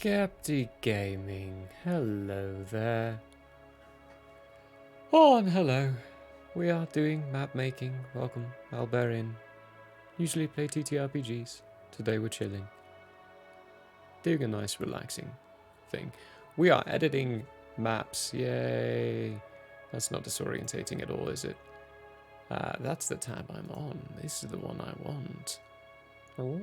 Skeptic Gaming, hello there. Oh, and hello. We are doing map making. Welcome, Albarian. Usually play TTRPGs. Today we're chilling. Doing a nice relaxing thing. We are editing maps, yay. That's not disorientating at all, is it? That's the tab I'm on. This is the one I want. Oh.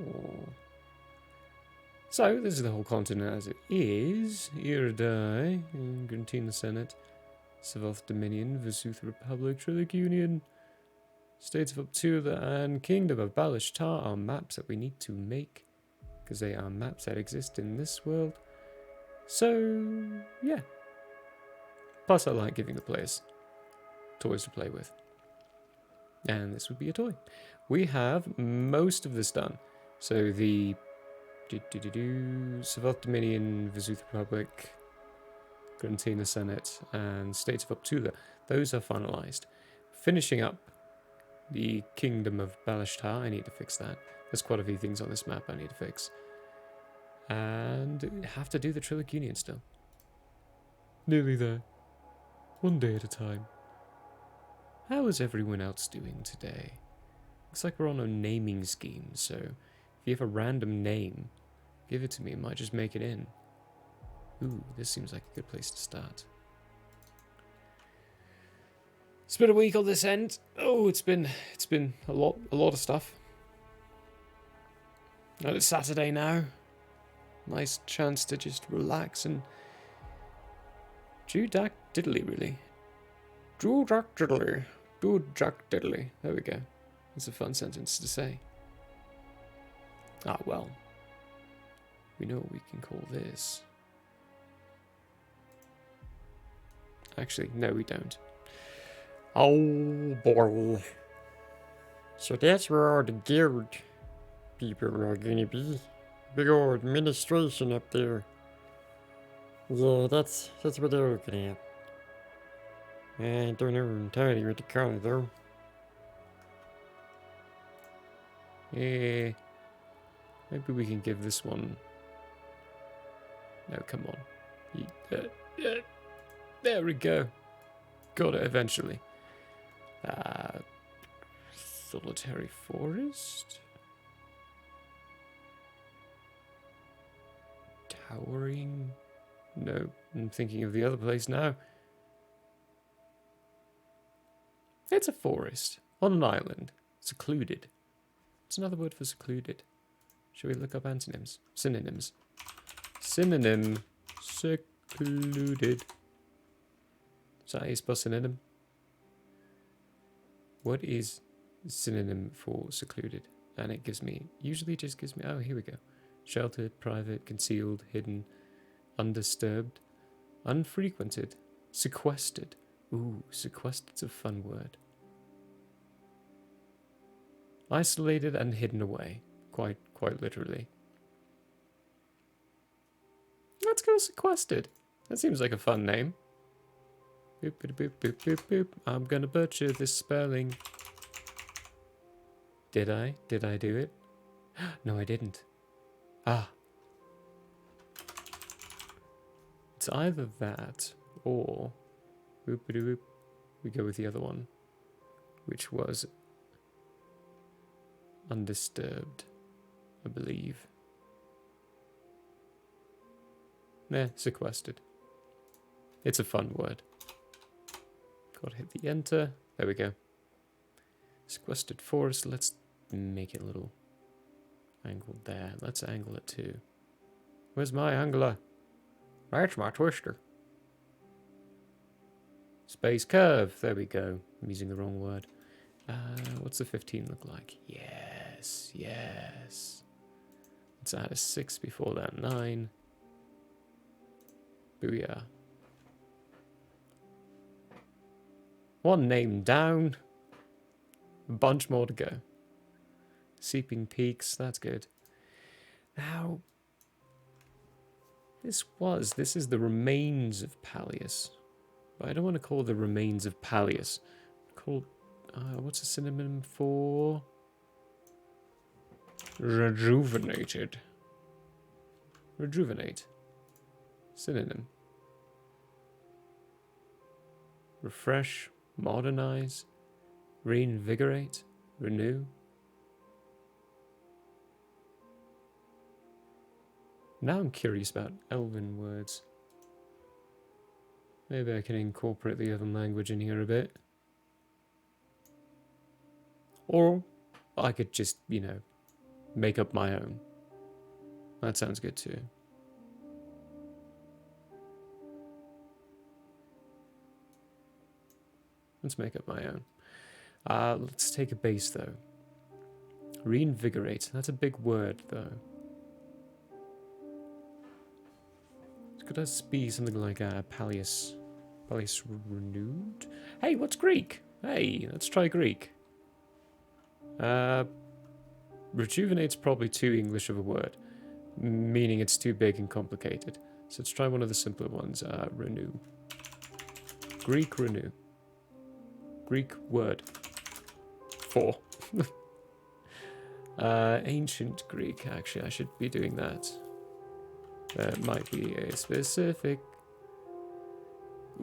So, this is the whole continent as it is. Iridai, Grantina Senate, Savoth Dominion, Vesuth Republic, Trillic Union, States of Uptula, and Kingdom of Balashtar are maps that we need to make, because they are maps that exist in this world. So, yeah. Plus, I like giving the players toys to play with. And this would be a toy. We have most of this done. So the Savoth Dominion, Vesuth Republic, Grantina Senate, and States of Uptula, those are finalized. Finishing up the Kingdom of Balashtar, I need to fix that. There's quite a few things on this map I need to fix. And have to do the Trillic Union still. Nearly there. One day at a time. How is everyone else doing today? Looks like we're on a naming scheme, so if you have a random name, give it to me, I might just make it in. Ooh, this seems like a good place to start. It's been a week on this end. Oh, it's been a lot of stuff. And it's Saturday now. Nice chance to just relax and do Jack Diddley, really. Do Jack Diddley. Do Jack Diddley. There we go. It's a fun sentence to say. Ah, well. We know what we can call this. Actually, no, we don't. Oh, boy. So that's where all the guild people are gonna be. Big old administration up there. Yeah, that's what they're looking at. I don't know entirely what to call it, though. Yeah. Maybe we can give this one... No, come on. There we go. Got it eventually. Solitary Forest? Towering? No, I'm thinking of the other place now. It's a forest on an island. Secluded. What's another word for secluded? Shall we look up antonyms? Synonyms. Synonym. Secluded. Is that how you spell synonym? What is synonym for secluded? And it gives me, usually just gives me, oh, here we go. Sheltered, private, concealed, hidden, undisturbed, unfrequented, sequestered. Ooh, sequestered's a fun word. Isolated and hidden away. Quite literally. Let's go sequestered. That seems like a fun name. Boop, boop, boop, boop, boop, boop. I'm gonna butcher this spelling. Did I? Did I do it? No, I didn't. Ah. It's either that or boop, boop, boop. We go with the other one, which was undisturbed, I believe. Nah, sequestered. It's a fun word. Gotta hit the enter. There we go. Sequestered forest. Let's make it a little angled there. Let's angle it too. Where's my angler? That's my twister. Space curve. There we go. I'm using the wrong word. What's the 15 look like? Yes, yes. Let's add a 6 before that. 9. Booyah. One name down. A bunch more to go. Seeping Peaks. That's good. Now, this is the remains of Pallius. But I don't want to call it the remains of Pallius. Call, what's a synonym for? Rejuvenated. Rejuvenate. Synonym. Refresh, modernize, reinvigorate, renew. Now I'm curious about Elven words. Maybe I can incorporate the other language in here a bit. Or I could just, you know, make up my own. That sounds good too. Let's make up my own. Let's take a base though. Reinvigorate. That's a big word though. Could this be something like Pallius renewed? Hey, what's Greek? Hey, let's try Greek. Rejuvenate's probably too English of a word, meaning it's too big and complicated. So let's try one of the simpler ones. Renew. Greek renew. Greek word. 4. Ancient Greek. Actually, I should be doing that. That might be a specific.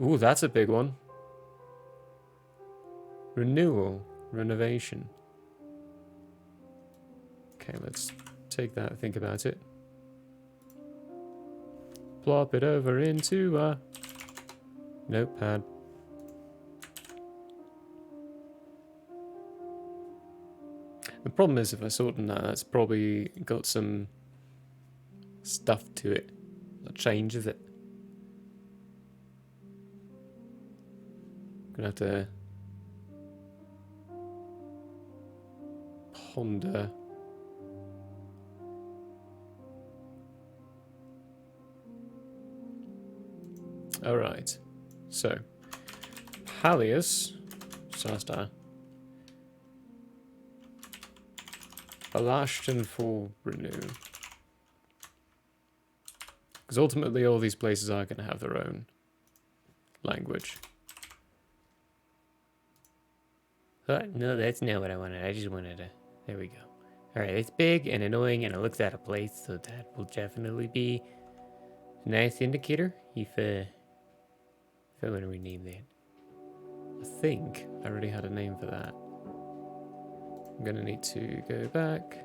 Ooh, that's a big one. Renewal. Renovation. Okay, let's take that and think about it. Plop it over into a notepad. The problem is if I shorten that, that's probably got some stuff to it that changes it. I'm gonna have to ponder. Alright, so Pallius Sastar Balashtar for renew. Because ultimately all these places are going to have their own language. No, that's not what I wanted. I just wanted to... There we go. Alright, it's big and annoying and it looks out of place, so that will definitely be a nice indicator if I want to rename that. I think I already had a name for that. I'm going to need to go back.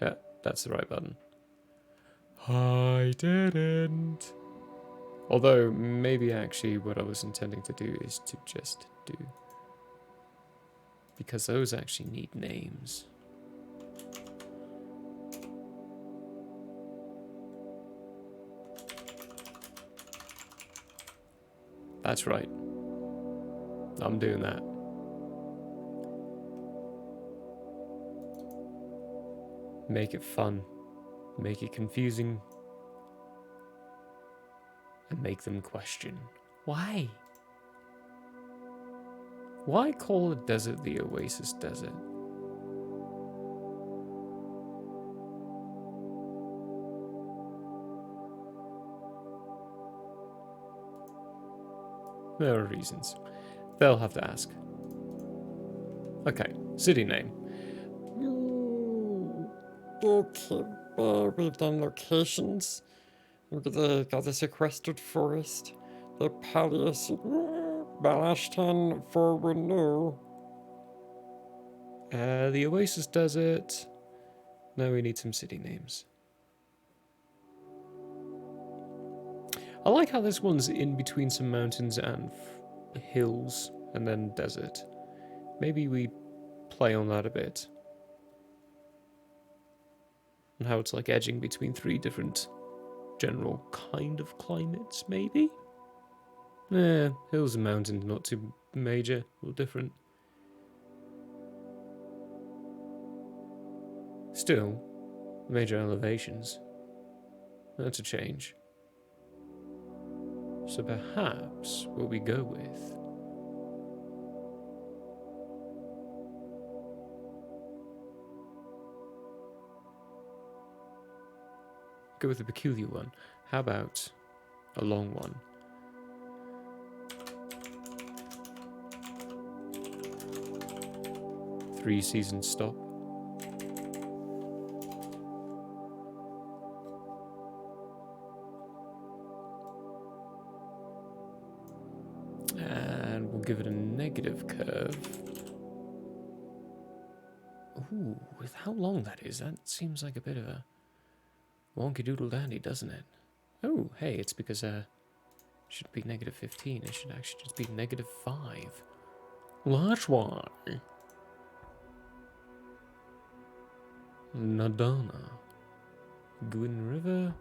Yeah, that's the right button. I didn't. Although, maybe actually what I was intending to do is to just do... Because those actually need names. That's right. I'm doing that. Make it fun. Make it confusing. And make them question. Why? Why call a desert the Oasis Desert? There are reasons. They'll have to ask. Okay, city name. Okay, we've done locations. They got the sequestered forest. The Pallius Balashtar for renew. The Oasis Desert. Now we need some city names. I like how this one's in between some mountains and hills, and then desert. Maybe we play on that a bit. And how it's like edging between 3 different general kind of climates, maybe? Hills and mountains, not too major or different. Still, major elevations. That's a change. So perhaps what we go with... Go with a peculiar one. How about a long one? Three seasons stop. And we'll give it a negative curve. Ooh, with how long that is, that seems like a bit of a wonky doodle dandy, doesn't it? Oh, hey, it's because it should be negative 15. It should actually just be negative 5. Well, that's why. Nadana. Gwyn River.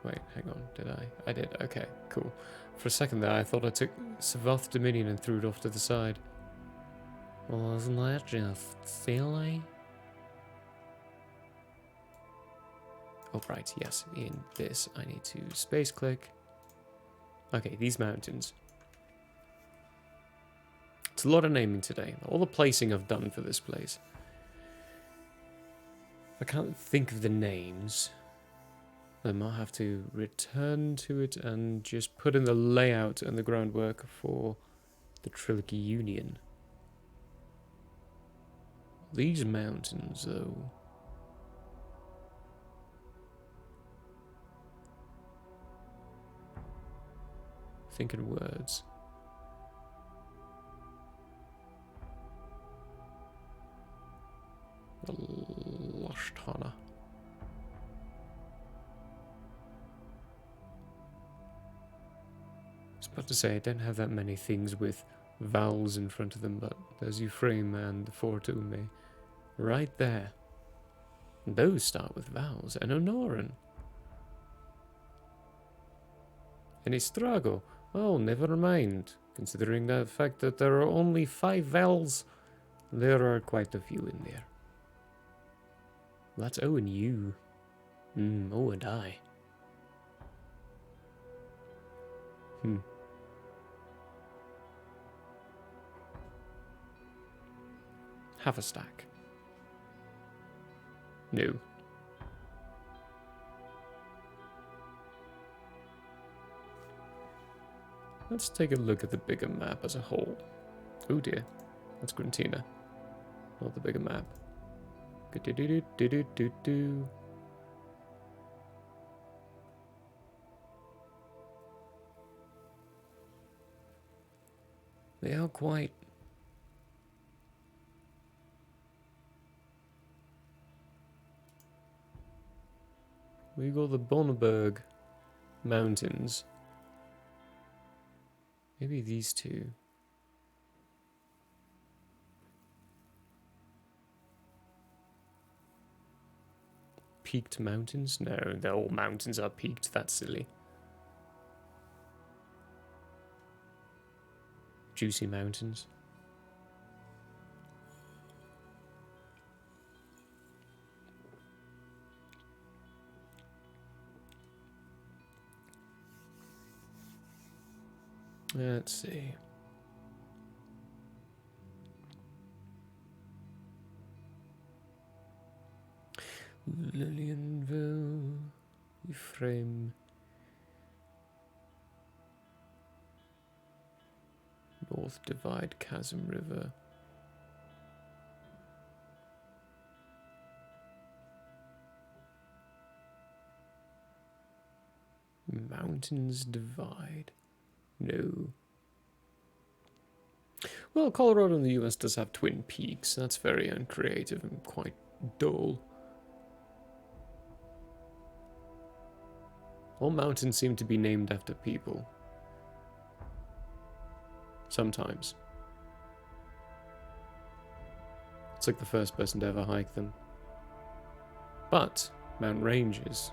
Wait, hang on. Did I? I did. Okay, cool. For a second there, I thought I took Savath Dominion and threw it off to the side. Well, isn't that just silly? Oh, right, yes. In this, I need to space click. Okay, these mountains. It's a lot of naming today. All the placing I've done for this place. I can't think of the names. I might have to return to it and just put in the layout and the groundwork for the Trilogy Union. These mountains, though. Think in words. Balashtar. I was about to say, I don't have that many things with vowels in front of them, but there's Euphraim and Fortume. Right there. Those start with vowels. And Honoran. And Istrago. Oh, never mind. Considering the fact that there are only 5 vowels, there are quite a few in there. That's O and U. O and I. Half a stack. No. Let's take a look at the bigger map as a whole. Oh dear. That's Grantina. Not the bigger map. Do-do-do-do-do-do-do. They are quite... We got the Bonneberg Mountains. Maybe these two. Peaked mountains? No, all mountains are peaked. That's silly. Juicy mountains. Let's see. Lillianville, Ephraim, North Divide, Chasm River. Mountains Divide. No. Well, Colorado in the US does have Twin Peaks. That's very uncreative and quite dull. All mountains seem to be named after people. Sometimes. It's like the first person to ever hike them. But mountain ranges.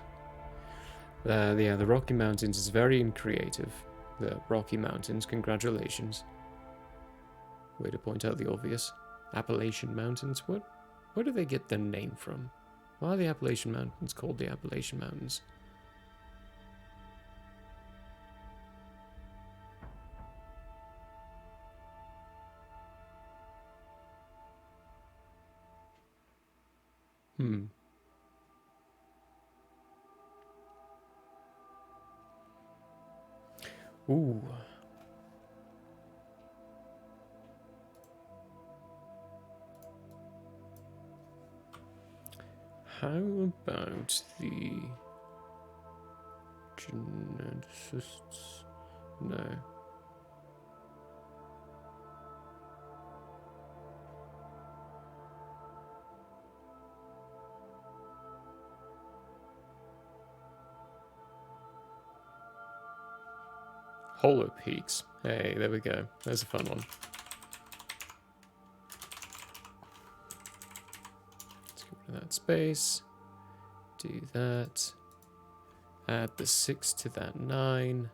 The Rocky Mountains is very uncreative. The Rocky Mountains, congratulations. Way to point out the obvious. Appalachian Mountains, where do they get their name from? Why are the Appalachian Mountains called the Appalachian Mountains? Ooh. How about the geneticists? No. Hollow peaks. Hey, there we go. There's a fun one. Let's get rid of that space. Do that. Add the 6 to that 9.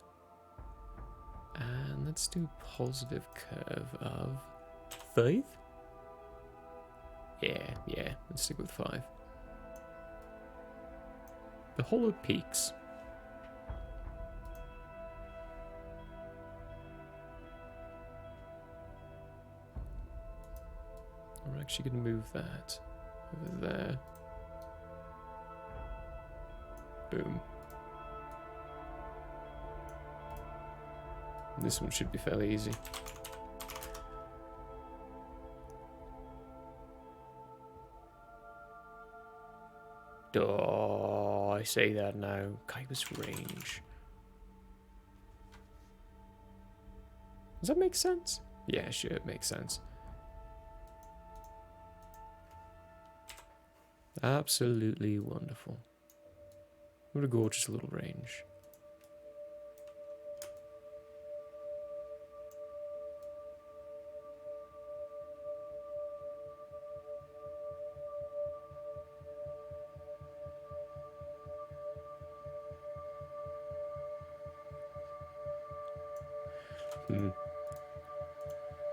And let's do positive curve of 5. Yeah, let's stick with 5. The hollow peaks. We're actually going to move that over there. Boom. This one should be fairly easy. Oh, I say that now. Kaiba's range. Does that make sense? Yeah, sure, it makes sense. Absolutely wonderful. What a gorgeous little range.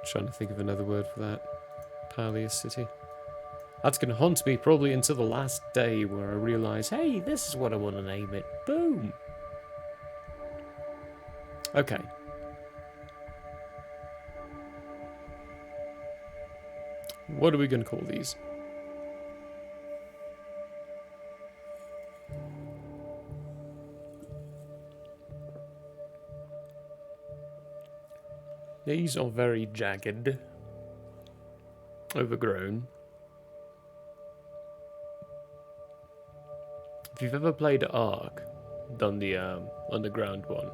Trying to think of another word for that. Palias City. That's going to haunt me probably until the last day where I realise, hey, this is what I want to name it. Boom. Okay. What are we going to call these? These are very jagged. Overgrown. If you've ever played Ark, done the underground one,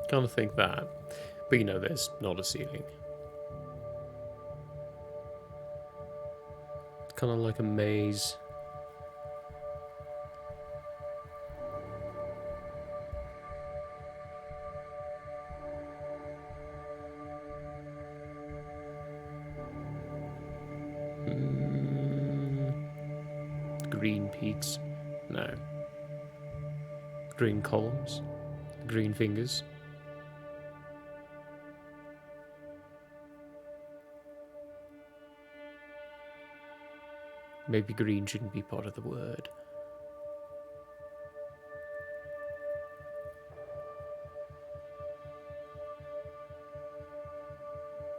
kind of think that. But you know, there's not a ceiling. It's kind of like a maze. Green peaks. No. Green columns. Green fingers. Maybe green shouldn't be part of the word.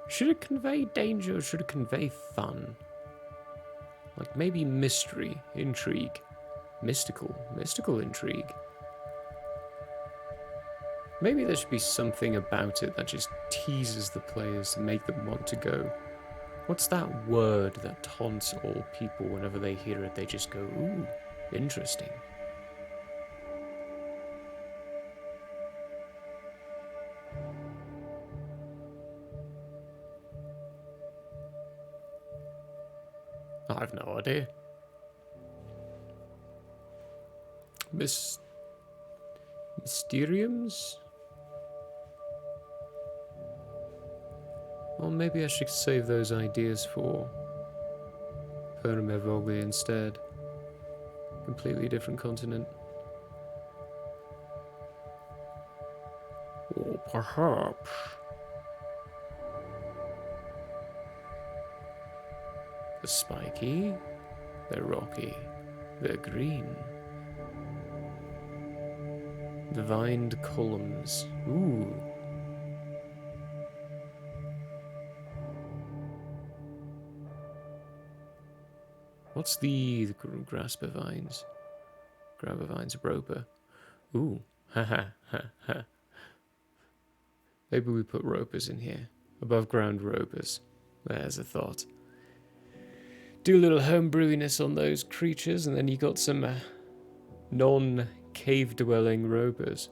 Should it convey danger or should it convey fun? Like maybe mystery, intrigue, mystical intrigue. Maybe there should be something about it that just teases the players to make them want to go. What's that word that taunts all people whenever they hear it? They just go, ooh, interesting. I have no idea. Mysteriums? Or maybe I should save those ideas for Permevogli instead. Completely different continent. Or perhaps... they're spiky, they're rocky, they're green. The vined columns. Ooh. What's the grasper vines? Grabber vines, roper. Ooh. Ha ha ha ha. Maybe we put ropers in here. Above ground ropers. There's a thought. Do a little homebrewiness on those creatures, and then you got some non-cave dwelling ropers.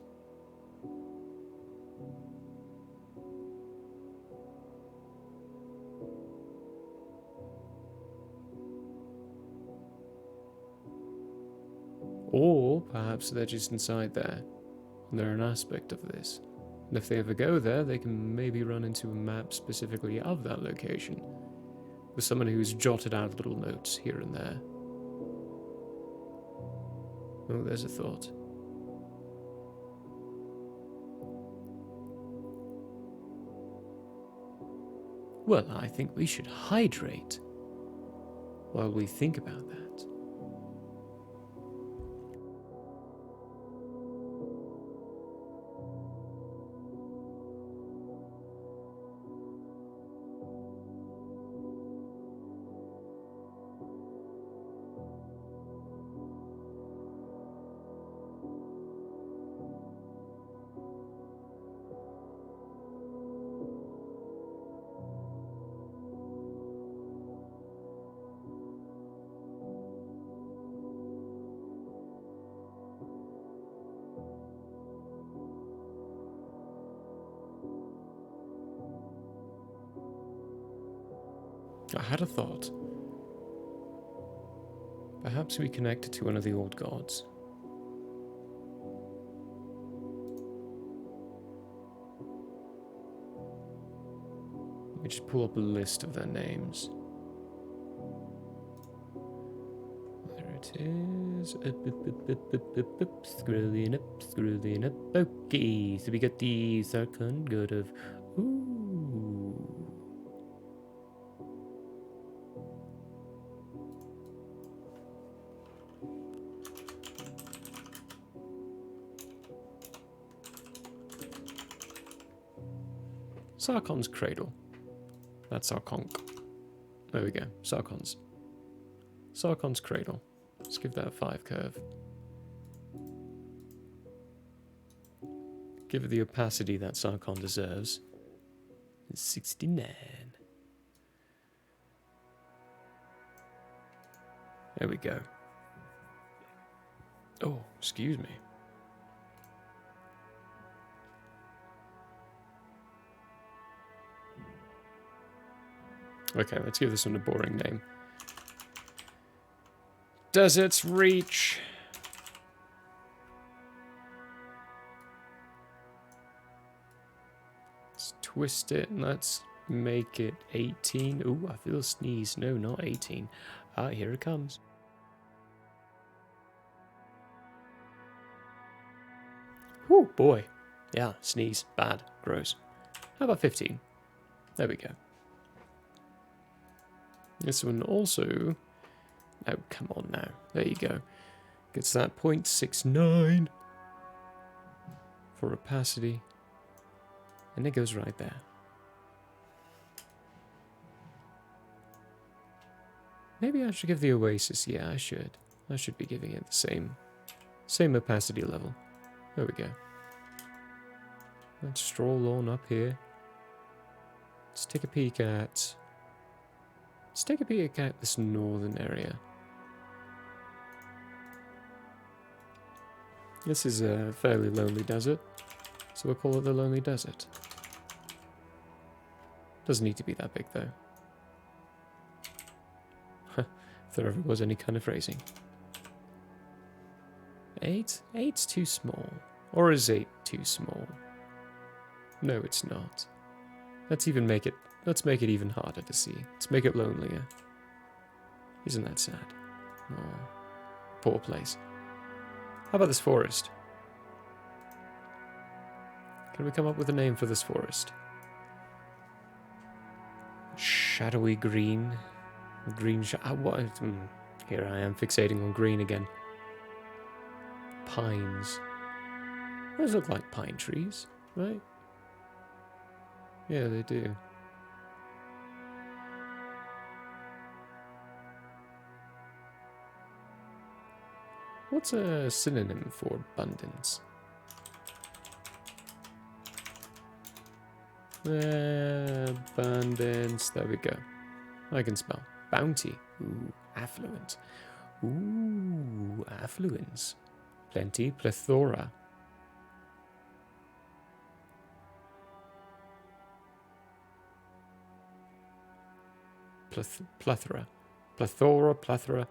Or perhaps they're just inside there. They're an aspect of this. And if they ever go there, they can maybe run into a map specifically of that location, with someone who's jotted out little notes here and there. Oh, there's a thought. Well, I think we should hydrate while we think about that. I had a thought. Perhaps we connected to one of the old gods. Let me just pull up a list of their names. There it is. Scrolling up, scrolling up. Okay, so we got the Sarkhan, god of... Ooh. Sarkon's cradle. That's Sarkonk. There we go. Sarkon's cradle. Let's give that a 5 curve. Give it the opacity that Sarkon deserves. It's 69. There we go. Oh, excuse me. Okay, let's give this one a boring name. Desert's Reach. Let's twist it and let's make it 18. Ooh, I feel a sneeze. No, not 18. Ah, here it comes. Whew, boy. Yeah, sneeze. Bad. Gross. How about 15? There we go. This one also... Oh, come on now. There you go. Gets that 0.69 for opacity. And it goes right there. Maybe I should give the Oasis. Yeah, I should. I should be giving it the same opacity level. There we go. Let's stroll on up here. Let's take a peek at... Let's take a peek at this northern area. This is a fairly lonely desert, so we'll call it the Lonely Desert. Doesn't need to be that big though. If there ever was any kind of phrasing. 8? 8's too small. Or is 8 too small? No, it's not. Let's make it even harder to see. Let's make it lonelier. Isn't that sad? Oh, poor place. How about this forest? Can we come up with a name for this forest? Shadowy green. Green what? Here I am fixating on green again. Pines. Those look like pine trees, right? Yeah, they do. What's a synonym for abundance? Abundance. There we go. I can spell. Bounty. Ooh, affluent. Ooh, affluence. Plenty. Plethora. Plethora. Plethora.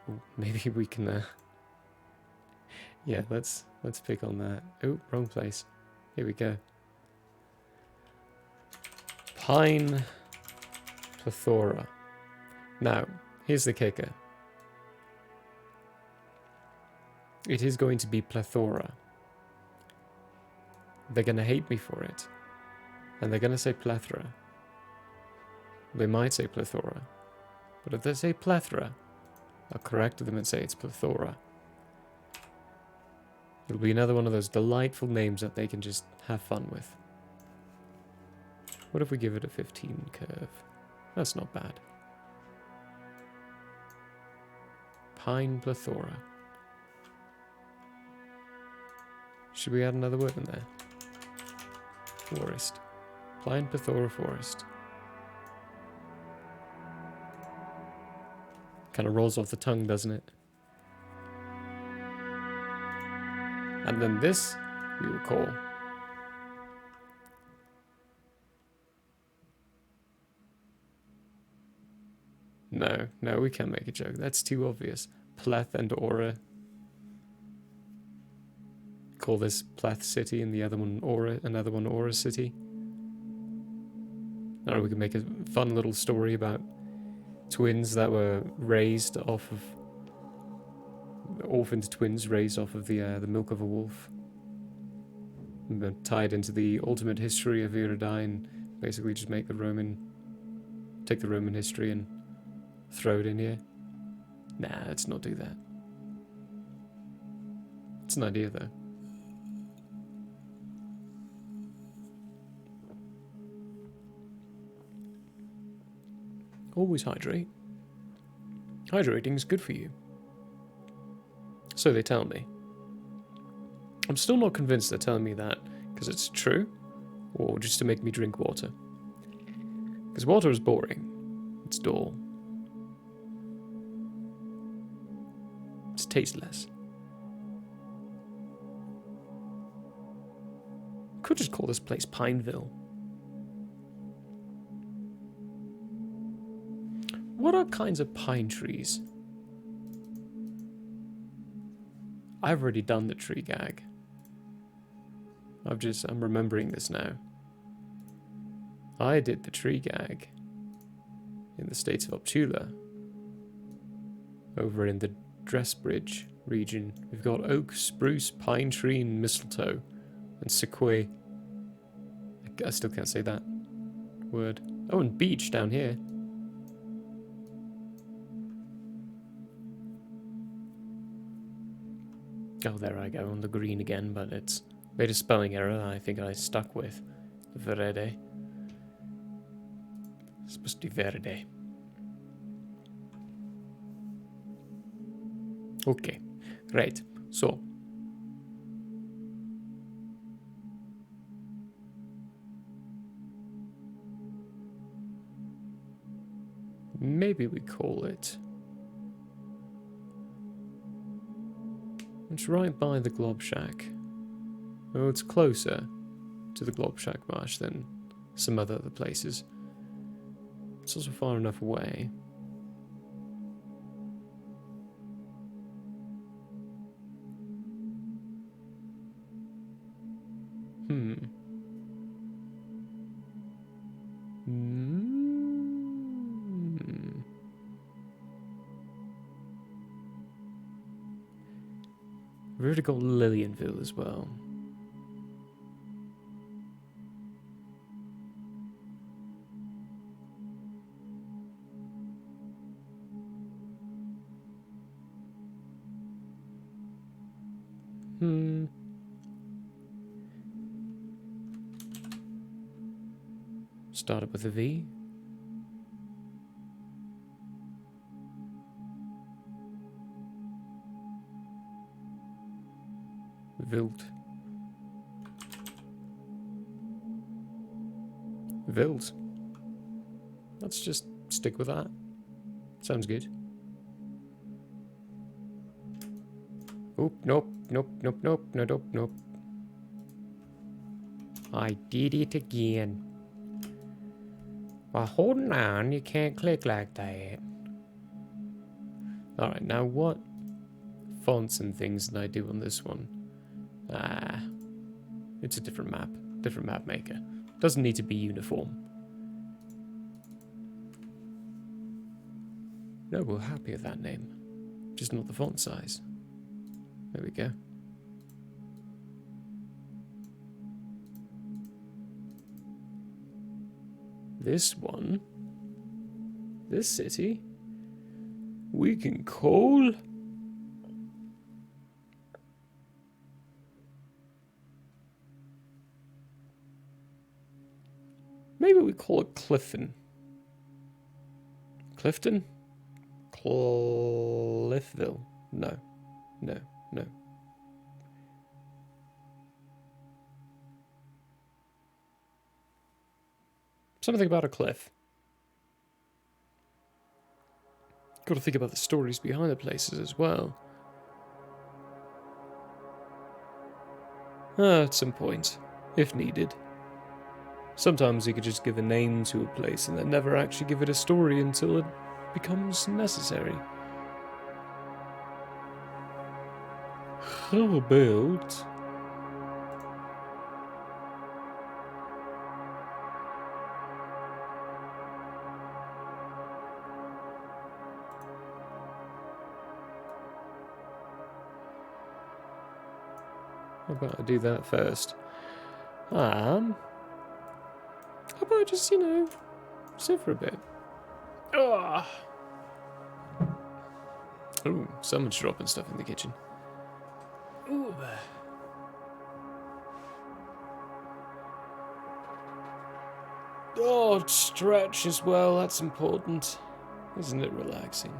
Ooh, maybe we can... Yeah, let's pick on that. Oh, wrong place. Here we go. Pine plethora. Now, here's the kicker. It is going to be plethora. They're going to hate me for it. And they're going to say plethora. They might say plethora. But if they say plethora, I'll correct them and say it's plethora. It'll be another one of those delightful names that they can just have fun with. What if we give it a 15 curve? That's not bad. Pine plethora. Should we add another word in there? Forest. Pine plethora forest. Kind of rolls off the tongue, doesn't it? And then this we will call No, we can't make a joke. That's too obvious. Pleth and Aura. Call this Pleth City and the other one Aura, another one Aura City. Or we can make a fun little story about twins that were raised off of orphaned twins raised off of the milk of a wolf. And then tied into the ultimate history of Iridae and basically just take the Roman history and throw it in here. Nah, let's not do that. It's an idea though. Always hydrate. Hydrating is good for you. So they tell me. I'm still not convinced they're telling me that because it's true, or just to make me drink water. Because water is boring. It's dull. It's tasteless. Could just call this place Pineville. What are kinds of pine trees? I've already done the tree gag. I'm remembering this now. I did the tree gag in the states of Optula. Over in the Dressbridge region, we've got oak, spruce, pine tree, and mistletoe, and sequoia. I still can't say that word. Oh, and beech down here. Oh, there I go on the green again, but it's made a spelling error I think I stuck with. Verde. It's supposed to be verde. Okay, right. So, maybe we call it. It's right by the Glob Shack. Oh, it's closer to the Glob Shack Marsh than some other places. It's also far enough away. We've already got Lillianville as well. Started with a V. Wild. Wild. Let's just stick with that. Sounds good. Oh, nope, nope, nope, nope, no, nope, nope. I did it again. Well, hold on, you can't click like that. Alright, now what fonts and things than I do on this one. Ah, it's a different map maker. Doesn't need to be uniform. No, we're happy with that name. Just not the font size. There we go. This one, this city, we can call maybe we call it Clifton. Clifton? Cliffville. No. No. No. Something about a cliff. Got to think about the stories behind the places as well. At some point, if needed. Sometimes you could just give a name to a place and then never actually give it a story until it becomes necessary. How about... How about I do that first? How about I just, sit for a bit? Oh, ooh, someone's dropping stuff in the kitchen. Ooh. Oh, stretch as well, that's important. Isn't it relaxing?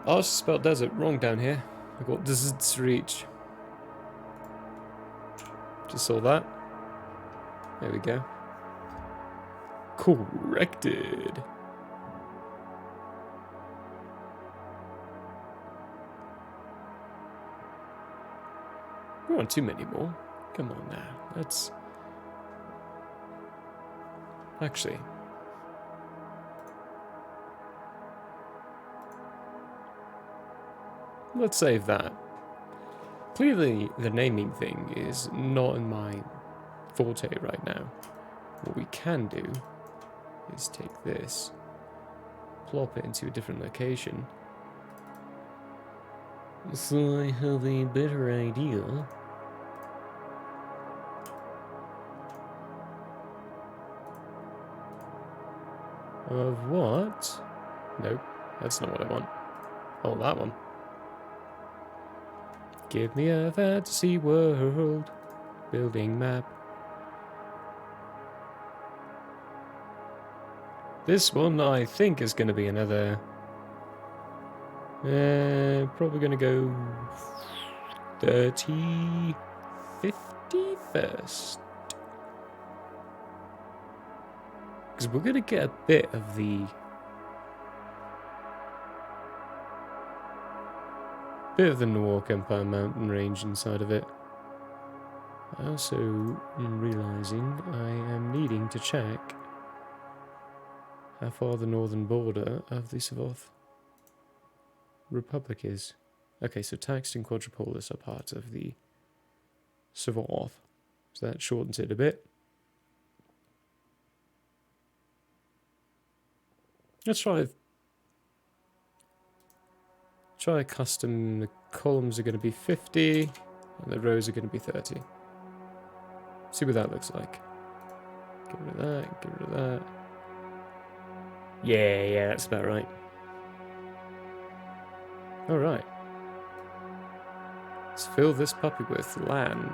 Oh, I spelled desert wrong down here. I got deserts reach. Just saw that. There we go. Corrected. We don't want too many more. Come on now. Let's... Actually... Let's save that. Clearly, the naming thing is not in my forte right now. What we can do is take this, plop it into a different location. So I have a better idea. Of what? Nope, that's not what I want. Oh, that one. Give me a fantasy world. Building map. This one, I think, is going to be another... probably going to go 30... 50 first. Because we're going to get a bit of the... North Empire mountain range inside of it. I also am realizing I am needing to check how far the northern border of the Savoth Republic is. Okay, so Taxed and Quadrupolis are part of the Savoth, so that shortens it a bit. Let's try a custom. The columns are going to be 50 and the rows are going to be 30. See what that looks like. Get rid of that, get rid of that. Yeah, that's about right. Alright. Let's fill this puppy with land.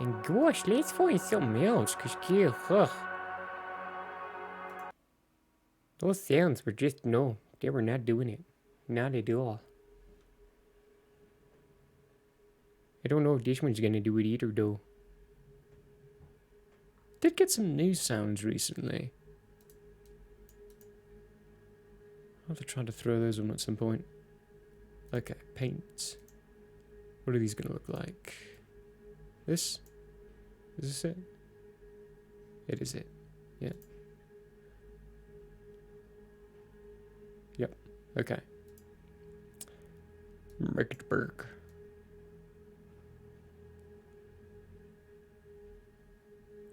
And gosh, let's find something else, because ugh. Those sounds were just, no, they were not doing it. Not at all. I don't know if this one's gonna do it either, though. Did get some new sounds recently. I'll have to try to throw those on at some point. Okay, paint. What are these gonna look like? This? Is this it? It is it. Yeah. Yep. Okay. Magdeburg.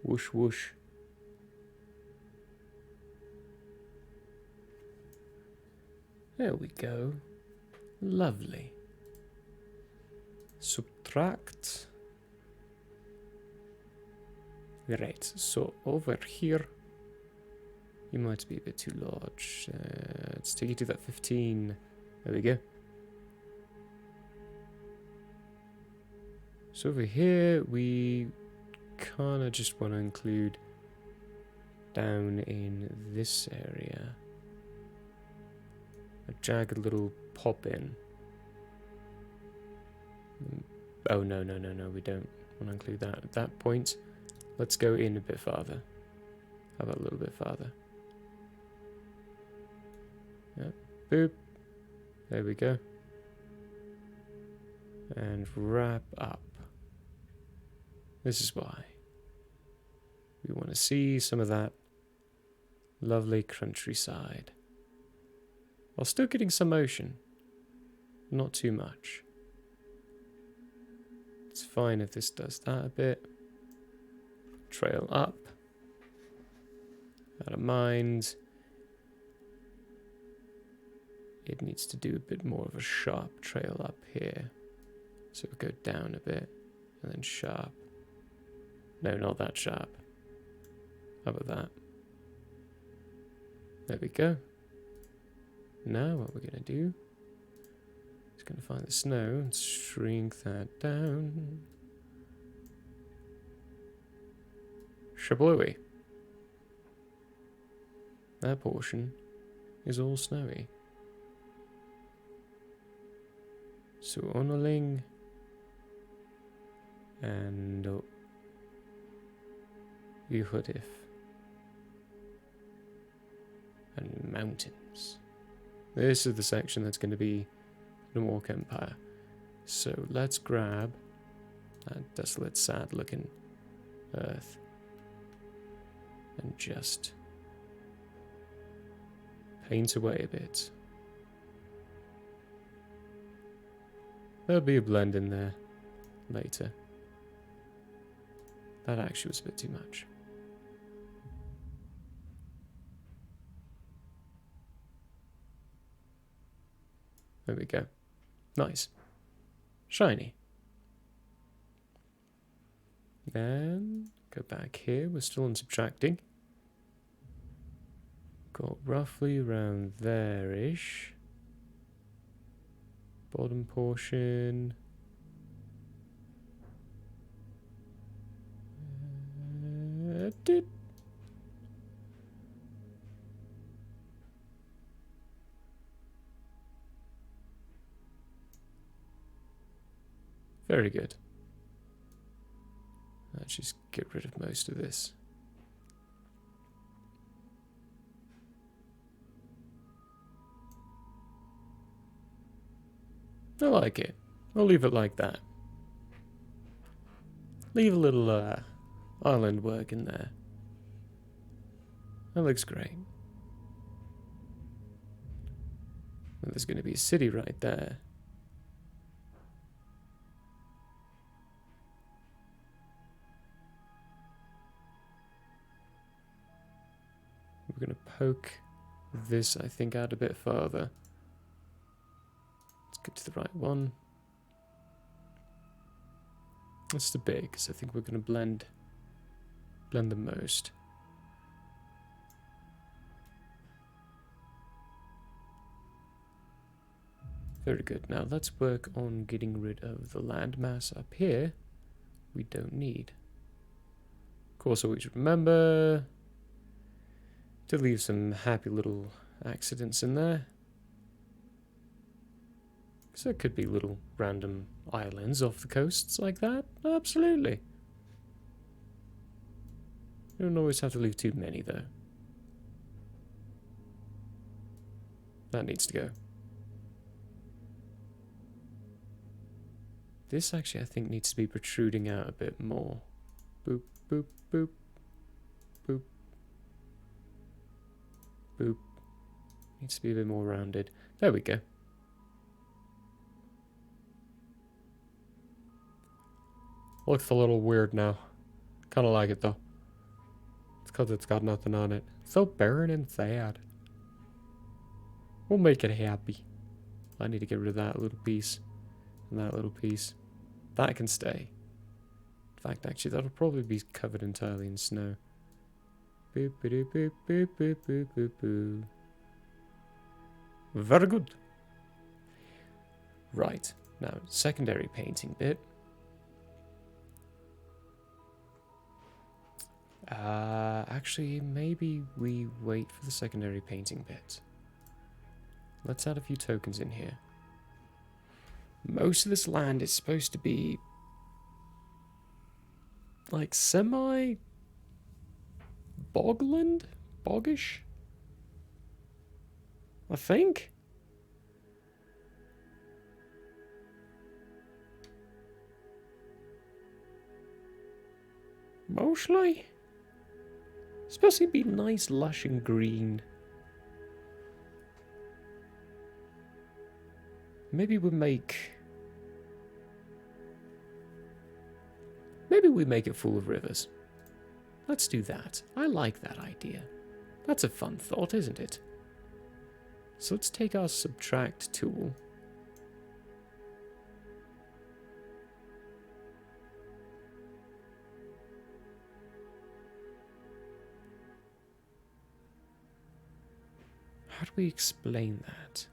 Whoosh whoosh. There we go. Lovely. Subtract. Right, so over here, you might be a bit too large. Let's take you to that 15. There we go. So over here, we kind of just want to include down in this area a jagged little pop in. Oh, no, we don't want to include that at that point. Let's go in a bit farther. How about a little bit farther? Yep. Boop. There we go. And wrap up. This is why. We want to see some of that lovely countryside. While still getting some motion. Not too much. It's fine if this does that a bit. Trail up. I don't mind. It needs to do a bit more of a sharp trail up here. So we'll go down a bit and then sharp. No, not that sharp. How about that? There we go. Now what we're going to do is going to find the snow and shrink that down. Shablooey. That portion is all snowy. So Onoling and Uhudif and mountains. This is the section that's going to be the Walk Empire. So let's grab that desolate, sad looking earth and just paint away a bit. There'll be a blend in there later. That actually was a bit too much. There we go. Nice. Shiny. Then go back here. We're still on subtracting. Got roughly around there-ish. Bottom portion. Very good. Let's just get rid of most of this. I like it. I'll leave it like that. Leave a little island work in there. That looks great. And there's going to be a city right there. We're going to poke this, I think, out a bit further. Let's get to the right one. That's the big, because I think we're going to blend the most. Very good. Now let's work on getting rid of the landmass up here we don't need. Of course, always remember to leave some happy little accidents in there. Because there could be little random islands off the coasts like that. Absolutely. You don't always have to leave too many, though. That needs to go. This actually, I think, needs to be protruding out a bit more. Boop, boop, boop, boop, boop. Needs to be a bit more rounded. There we go. Looks a little weird now. Kind of like it though. It's because it's got nothing on it. So barren and sad. We'll make it happy. I need to get rid of that little piece. And that little piece. That can stay. In fact, actually, that'll probably be covered entirely in snow. Boop, boop, boop, boop, boop, boop, boop, boop. Very good. Right. Now, secondary painting bit. Actually, maybe we wait for the secondary painting bit. Let's add a few tokens in here. Most of this land is supposed to be like semi-bogland? Boggish? I think? Mostly? It's supposed to be nice, lush and green. Maybe we make... Maybe we make it full of rivers. Let's do that. I like that idea. That's a fun thought, isn't it? So let's take our subtract tool. How do we explain that?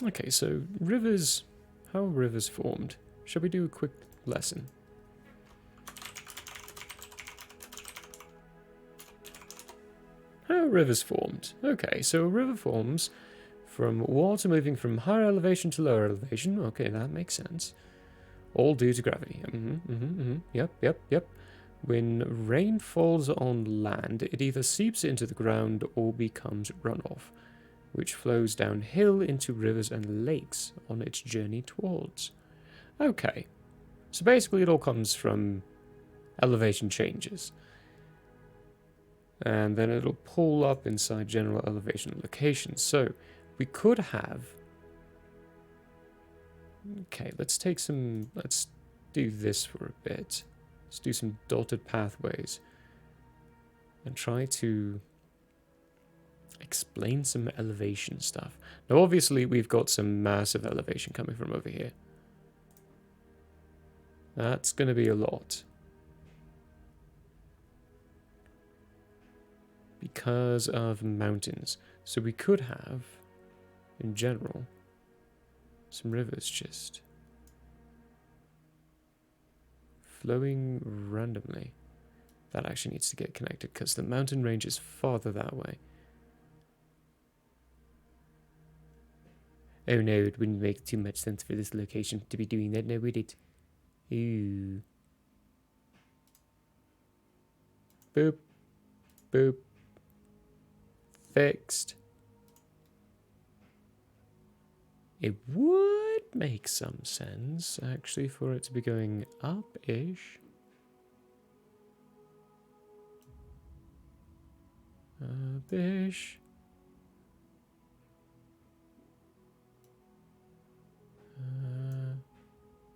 Okay, so rivers, how are rivers formed? Shall we do a quick lesson? How are rivers formed? Okay, so a river forms from water moving from higher elevation to lower elevation. Okay, that makes sense. All due to gravity. Yep. When rain falls on land, it either seeps into the ground or becomes runoff, which flows downhill into rivers and lakes on its journey towards. Okay, so basically it all comes from elevation changes. And then it'll pull up inside general elevation locations. So we could have... Okay, let's do this for a bit. Let's do some dotted pathways and try to explain some elevation stuff. Now, obviously, we've got some massive elevation coming from over here. That's going to be a lot. Because of mountains. So we could have, in general, some rivers just flowing randomly. That actually needs to get connected because the mountain range is farther that way. Oh no, it wouldn't make too much sense for this location to be doing that now, would it? Ooh. Boop. Boop. Fixed. It would make some sense, actually, for it to be going up-ish. Up-ish.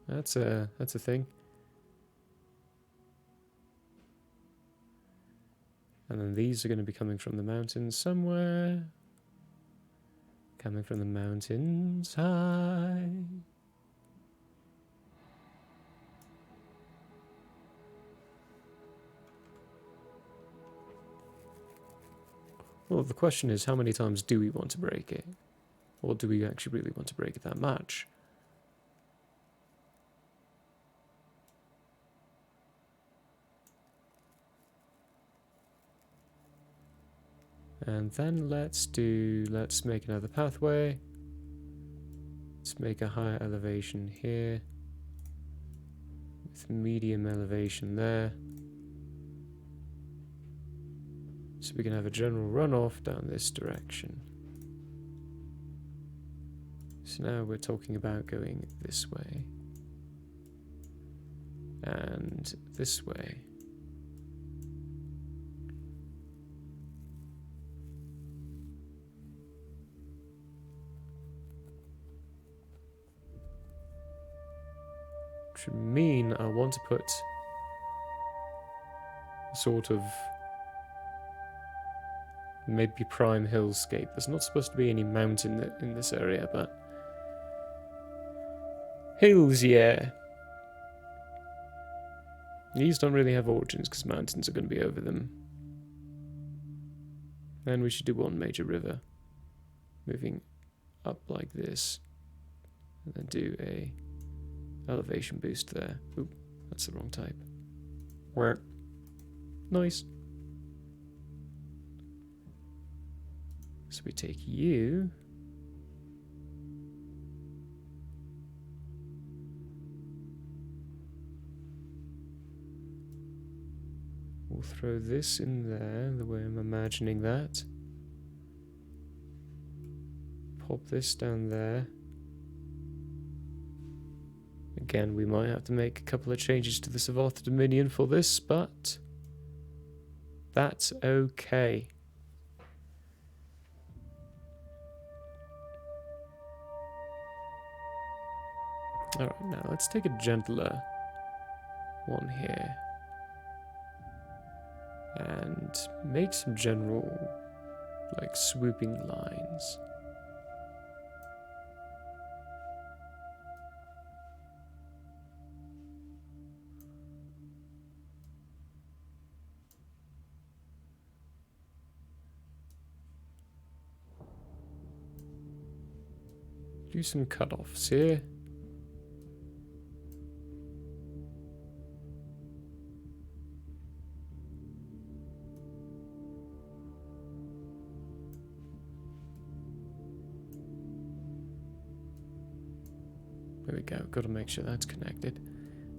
That's a thing. And then these are going to be coming from the mountains somewhere. Coming from the mountains high. Well, the question is, how many times do we want to break it? Or do we actually really want to break it that much? And then let's make another pathway. Let's make a higher elevation here. With medium elevation there. So we can have a general runoff down this direction. So now we're talking about going this way. And this way. Which would mean I want to put a sort of maybe prime hillscape. There's not supposed to be any mountain in this area, but hills, yeah. These don't really have origins because mountains are going to be over them. And we should do one major river, moving up like this, and then do a elevation boost there. Oop, that's the wrong type. Where? Nice. So we take you. We'll throw this in there, the way I'm imagining that. Pop this down there. Again, we might have to make a couple of changes to the Savath Dominion for this, but that's okay. Alright, now let's take a gentler one here. And make some general, like, swooping lines. Do some cutoffs here. There we go, got to make sure that's connected.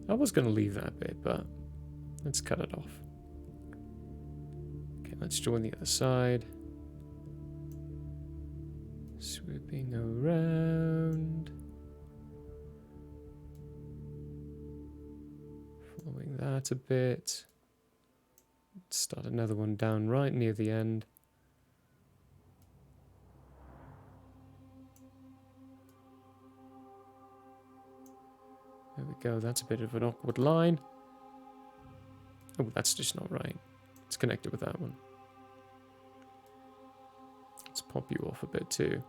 I was going to leave that bit, but let's cut it off. Okay, let's join the other side. Swooping around. Following that a bit. Let's start another one down right near the end. There we go, that's a bit of an awkward line. Oh, that's just not right. It's connected with that one. Let's pop you off a bit too.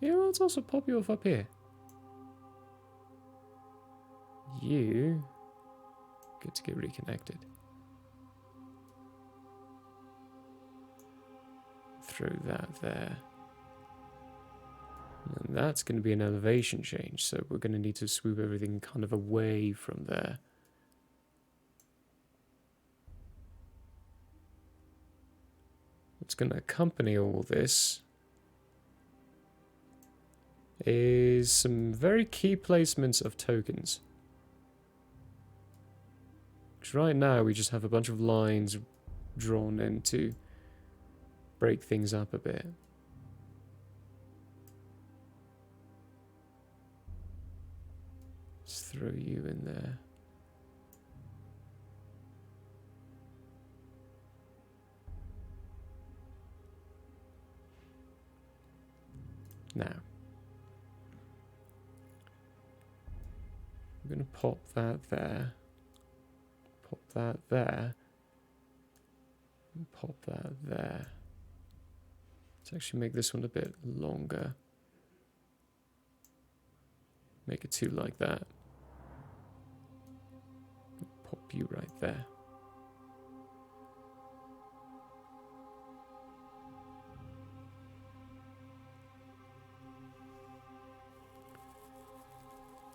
Yeah, well, let's also pop you off up here. You get to get reconnected. Throw that there. And that's going to be an elevation change, so we're going to need to swoop everything kind of away from there. What's going to accompany all this is some very key placements of tokens. Because right now we just have a bunch of lines drawn in to break things up a bit. Let's throw you in there. Now, I'm going to pop that there, pop that there, and pop that there. Let's actually make this one a bit longer. Make it two like that. Pop you right there.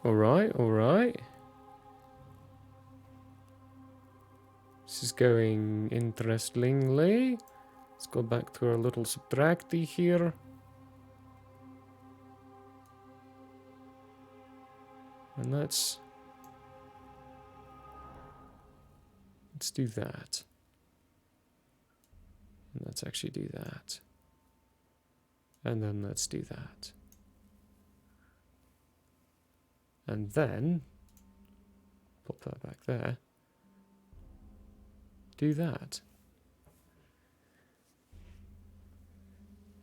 Alright, alright. This is going interestingly. Let's go back to our little subtracty here. And let's do that. And let's actually do that. And then let's do that. And then pop that back there. Do that.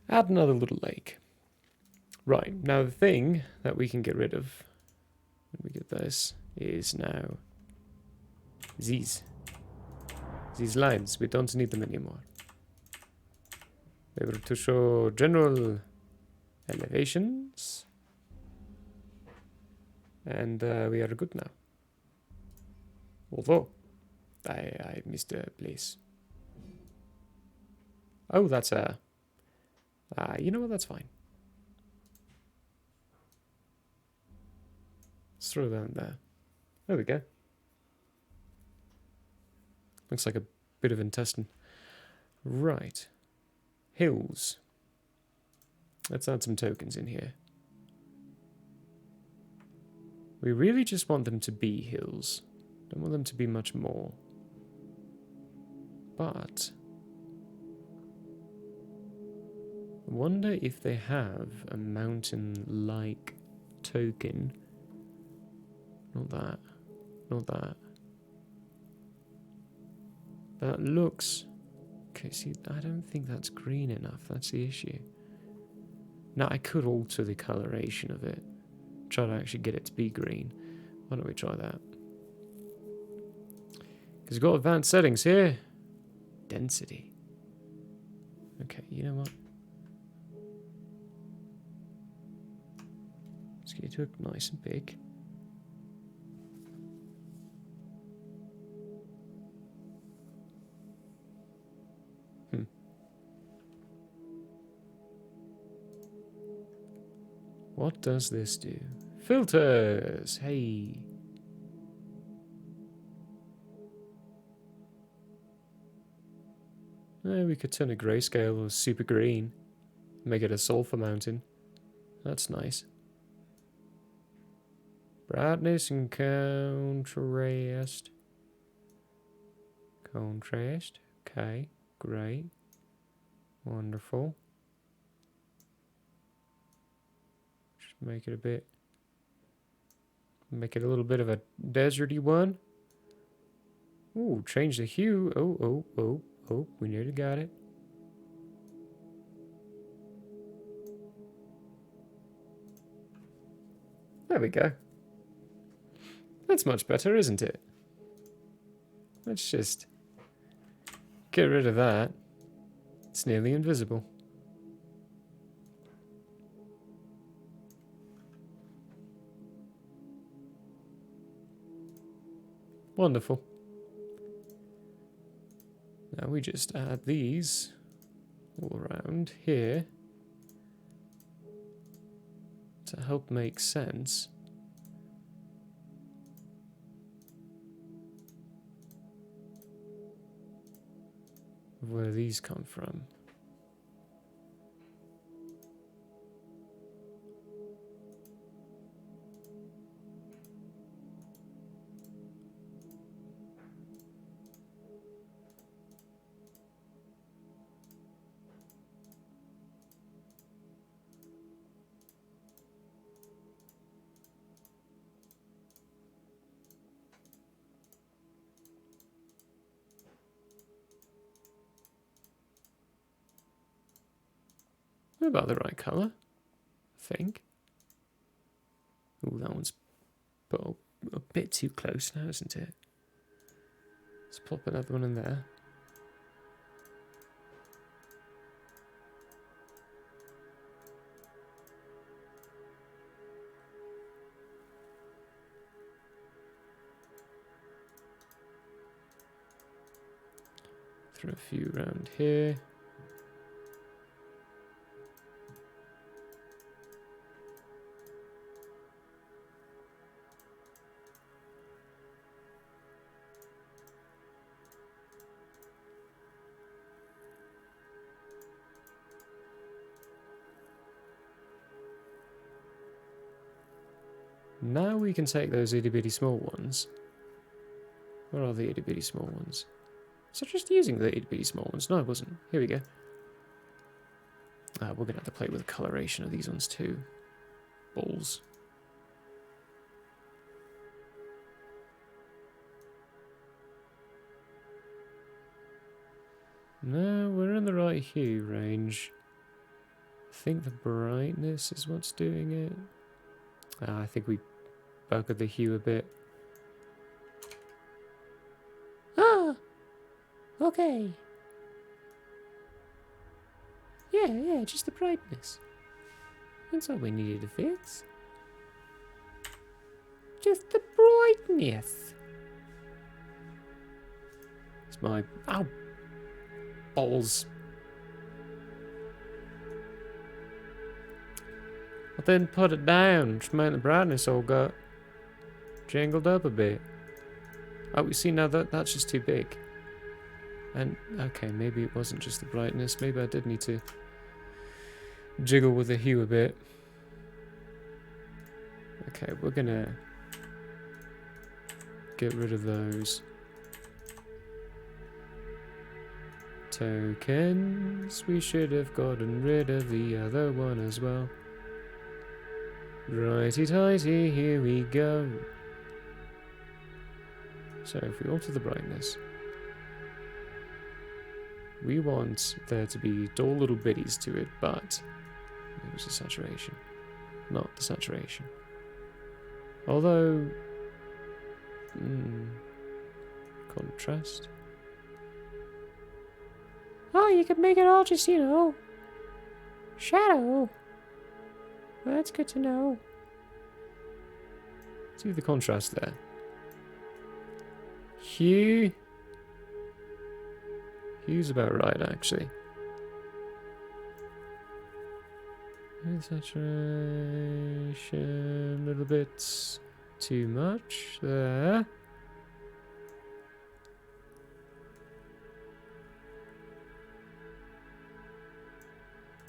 Add another little lake. Right, now the thing that we can get rid of when we get this is now these lines. We don't need them anymore. They were to show general elevations. And we are good now. Although, I missed a place. Oh, that's a... you know what, that's fine. Let's throw that in there. There we go. Looks like a bit of intestine. Right. Hills. Let's add some tokens in here. We really just want them to be hills. Don't want them to be much more. But I wonder if they have a mountain-like token. Not that. Not that. That looks... Okay, see, I don't think that's green enough. That's the issue. Now, I could alter the coloration of it. Try to actually get it to be green. Why don't we try that? Because we've got advanced settings here. Density. Okay, you know what? Let's get it to look nice and big. What does this do? Filters! Hey! We could turn a grayscale or super green. Make it a sulfur mountain. That's nice. Brightness and contrast. Contrast. Okay, great. Wonderful. Just make it a bit... Make it a little bit of a deserty one. Ooh, change the hue. Oh, we nearly got it. There we go. That's much better, isn't it? Let's just get rid of that. It's nearly invisible. Wonderful. Now we just add these all around here to help make sense. Of where these come from. About the right colour, I think. Ooh, that one's put a bit too close now, isn't it? Let's plop another one in there. Throw a few around here. Now we can take those itty bitty small ones. Where are the itty bitty small ones? So just using the itty bitty small ones? No, I wasn't. Here we go. We're going to have to play with the coloration of these ones too. Balls. No, we're in the right hue range. I think the brightness is what's doing it. I think we buggered the hue a bit. Ah! Okay. Yeah, just the brightness. That's all we needed to fix. Just the brightness. It's my... Ow! Balls. I then put it down, which meant the brightness all got jangled up a bit. Oh, you see now that's just too big. And, okay, maybe it wasn't just the brightness. Maybe I did need to jiggle with the hue a bit. Okay, we're gonna get rid of those. Tokens. We should have gotten rid of the other one as well. Righty-tighty, here we go. So if we alter the brightness, we want there to be dull little biddies to it, but it was the saturation, not the saturation. Although, contrast. Oh, you could make it all just, shadow. Well, that's good to know. See the contrast there. Hue. Hue's about right, actually. Saturation, a little bit too much there.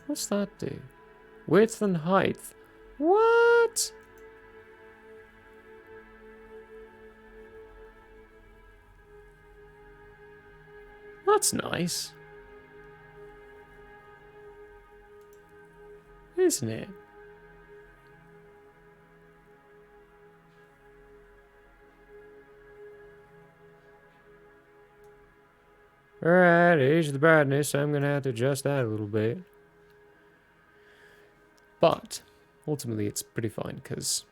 What's that do? Width and height. What? That's nice. Isn't it? Alright, here's the brightness. I'm going to have to adjust that a little bit. But, ultimately it's pretty fine, because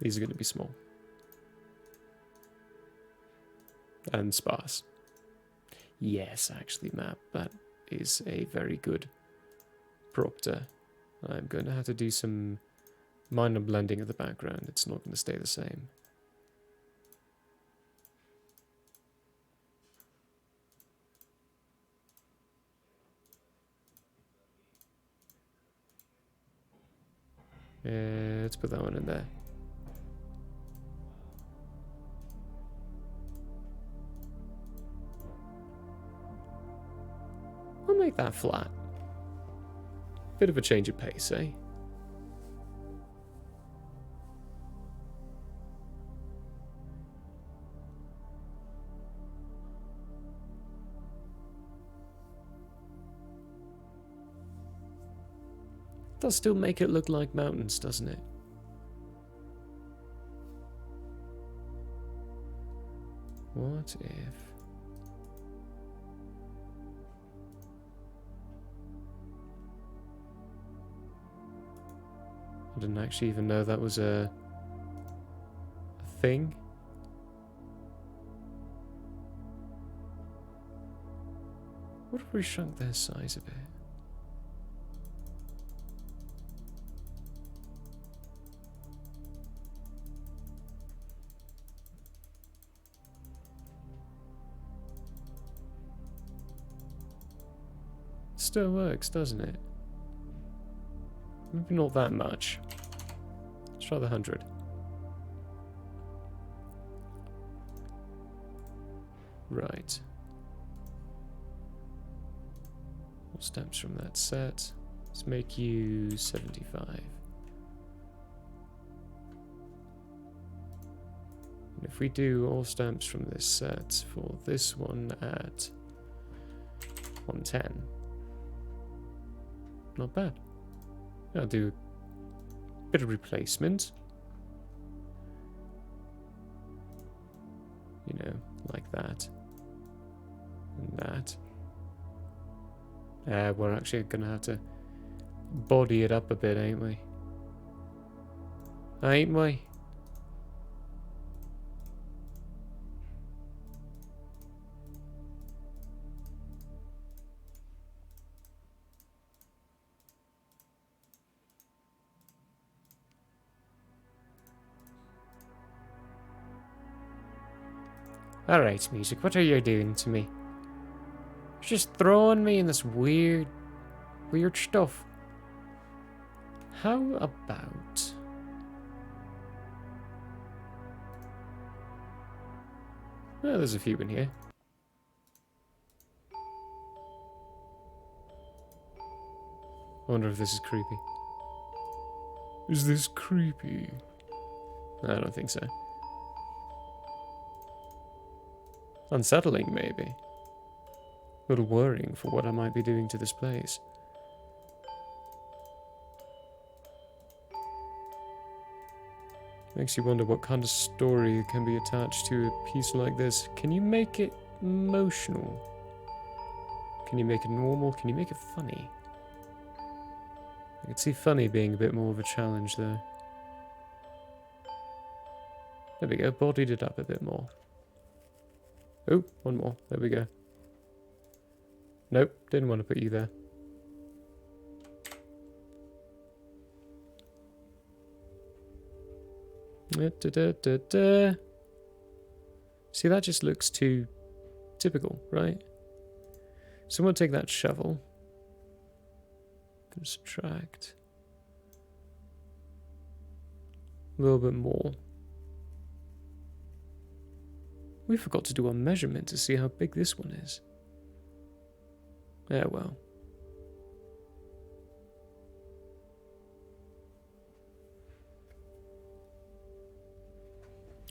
these are going to be small. And sparse. Yes, actually, map. That is a very good propter. I'm going to have to do some minor blending of the background. It's not going to stay the same. Let's put that one in there. I'll make that flat. Bit of a change of pace, eh? Does still make it look like mountains, doesn't it? What if... I didn't actually even know that was a thing. What if we shrunk their size a bit? Still works, doesn't it? Maybe not that much. Let's try the 100. Right. All stamps from that set. Let's make you 75. If we do all stamps from this set for this one at 110, not bad. I'll do a bit of replacement. You know, like that. And that. We're actually going to have to body it up a bit, ain't we? Ain't we? Alright, music, what are you doing to me? You're just throwing me in this weird stuff. How about... Oh, there's a few in here. I wonder if this is creepy. Is this creepy? I don't think so. Unsettling, maybe. A little worrying for what I might be doing to this place. Makes you wonder what kind of story can be attached to a piece like this. Can you make it emotional? Can you make it normal? Can you make it funny? I could see funny being a bit more of a challenge there. There we go, bodied it up a bit more. Oh, one more. There we go. Nope, didn't want to put you there. See, that just looks too typical, right? Someone take that shovel. Gonna subtract a little bit more. We forgot to do our measurement to see how big this one is. Yeah, well.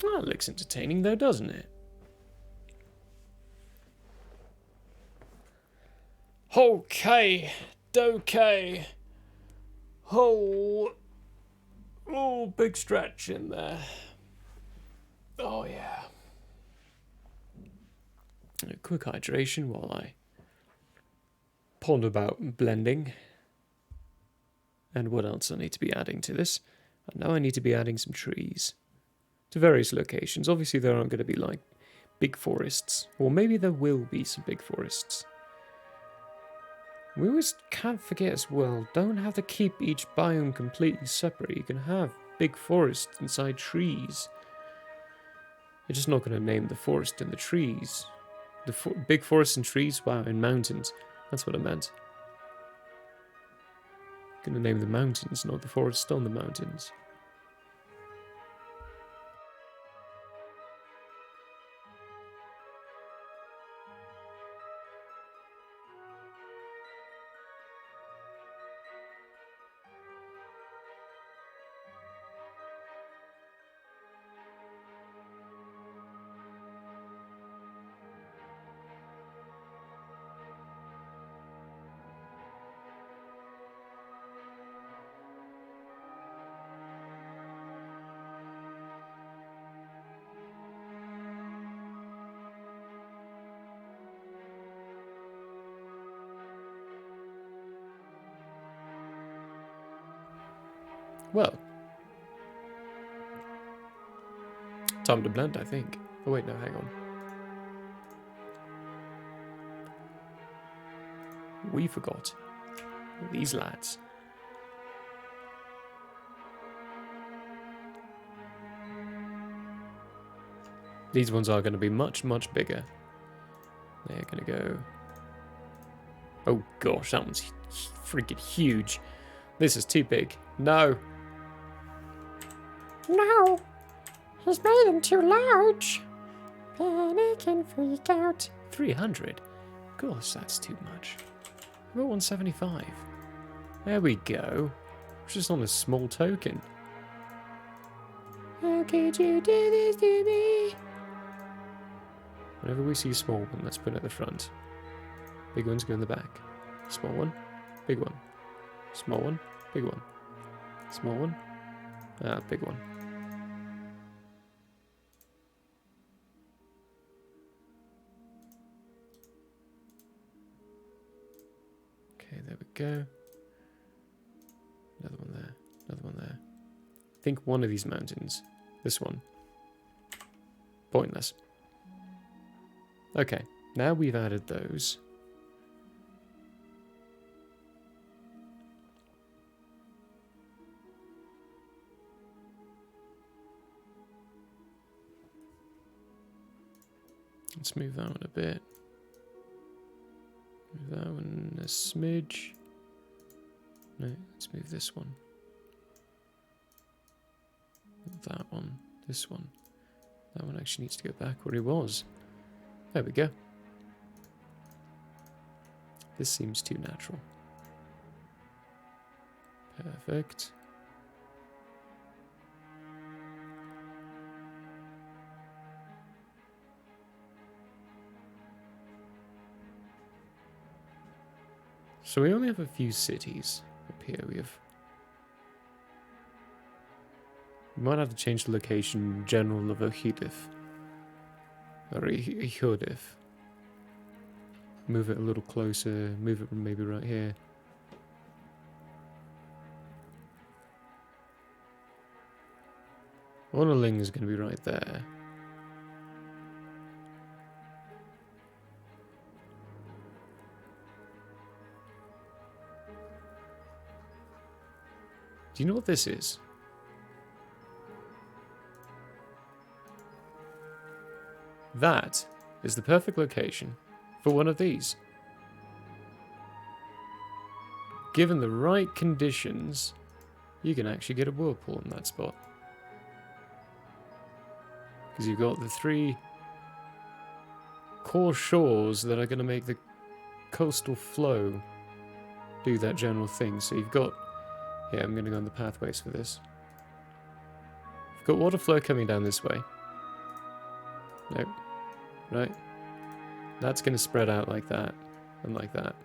Oh, that looks entertaining though, doesn't it? Okay, okay. Oh, big stretch in there. Oh yeah. A quick hydration while I ponder about blending and what else I need to be adding to this. I know I need to be adding some trees to various locations. Obviously there aren't going to be like big forests, or maybe there will be some big forests. We always can't forget as well, don't have to keep each biome completely separate. You can have big forests inside trees. You're just not going to name the forest and the trees. The big forests and trees? Wow, and mountains. That's what I meant. Gonna name the mountains, not the forest on the mountains. Well, time to blend, I think. Oh wait, no, hang on. We forgot these lads. These ones are going to be much, much bigger. They're going to go... Oh gosh, that one's freaking huge. This is too big. No. No, he's made them too large. Panic and freak out. 300? Gosh, that's too much. How about 175? There we go. It's just on a small token. How could you do this to me? Whenever we see a small one, let's put it at the front. Big ones go in the back. Small one, big one. Small one, big one. Small one, big one. Okay, there we go. Another one there, another one there. I think one of these mountains, this one, pointless. Okay, now we've added those. Let's move that one a bit. Move that one a smidge. No, let's move this one. That one. This one. That one actually needs to go back where it was. There we go. This seems too natural. Perfect. So we only have a few cities up here. We might have to change the location general of Ohidif. Or Ihodif. Move it a little closer. Move it maybe right here. Onaling is going to be right there. Do you know what this is? That is the perfect location for one of these. Given the right conditions, you can actually get a whirlpool in that spot. Because you've got the 3 core shores that are going to make the coastal flow do that general thing. So you've got... Here, I'm going to go on the pathways for this. You've got water flow coming down this way. Nope. Right? That's going to spread out like that and like that.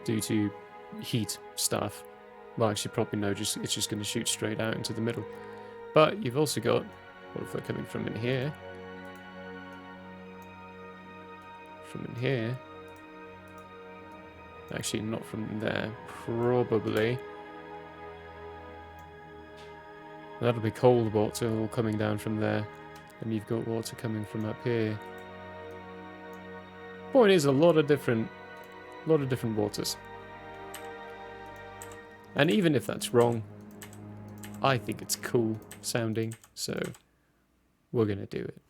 Due to heat stuff. Well, actually, probably no, it's just going to shoot straight out into the middle. But you've also got water flow coming from in here. From in here. Actually, not from there. Probably. That'll be cold water all coming down from there. And you've got water coming from up here. Point is, a lot of different waters. And even if that's wrong, I think it's cool sounding, so we're gonna do it.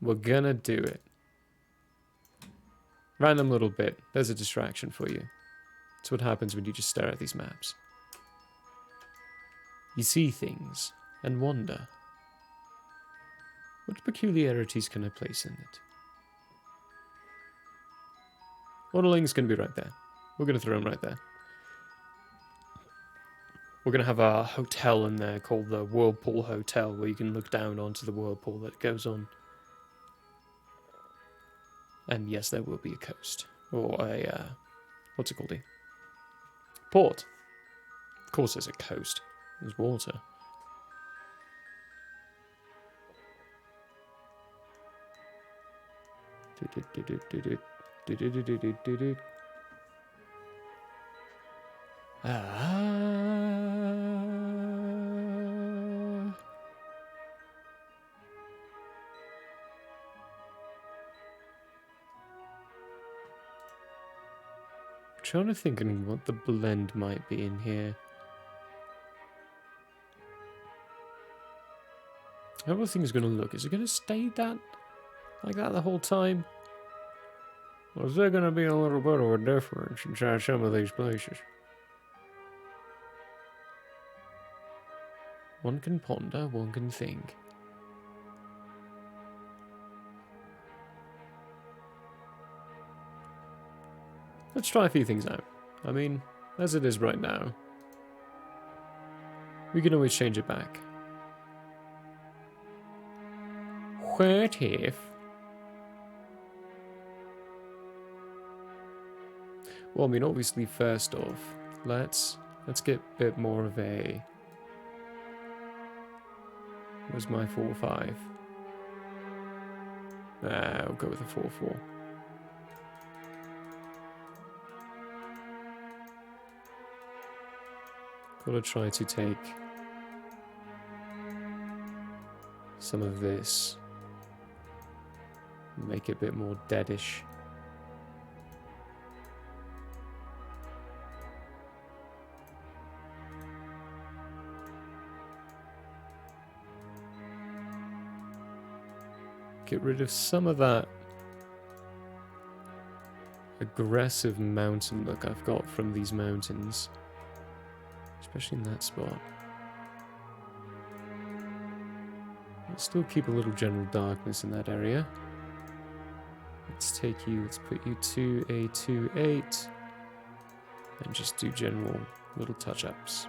We're gonna do it. Random little bit. There's a distraction for you. That's what happens when you just stare at these maps. You see things and wonder. What peculiarities can I place in it? Onaling's going to be right there. We're going to throw him right there. We're going to have a hotel in there called the Whirlpool Hotel, where you can look down onto the whirlpool that goes on. And yes, there will be a coast. Or a, what's it called? A port. Of course there's a coast. There's water. Trying to think of what the blend might be in here. How are things going to look? Is it going to stay that like that the whole time? Or is there going to be a little bit of a difference inside some of these places? One can ponder, one can think. Let's try a few things out. I mean, as it is right now, We can always change it back. What if? Well, I mean, obviously, first off, let's get a bit more of a. Where's my 4-5? I'll go with a 4-4. Gotta try to take some of this, make it a bit more deadish. Get rid of some of that aggressive mountain look I've got from these mountains. Especially in that spot. Let's still keep a little general darkness in that area. Let's put you to a 2-8. And just do general little touch-ups.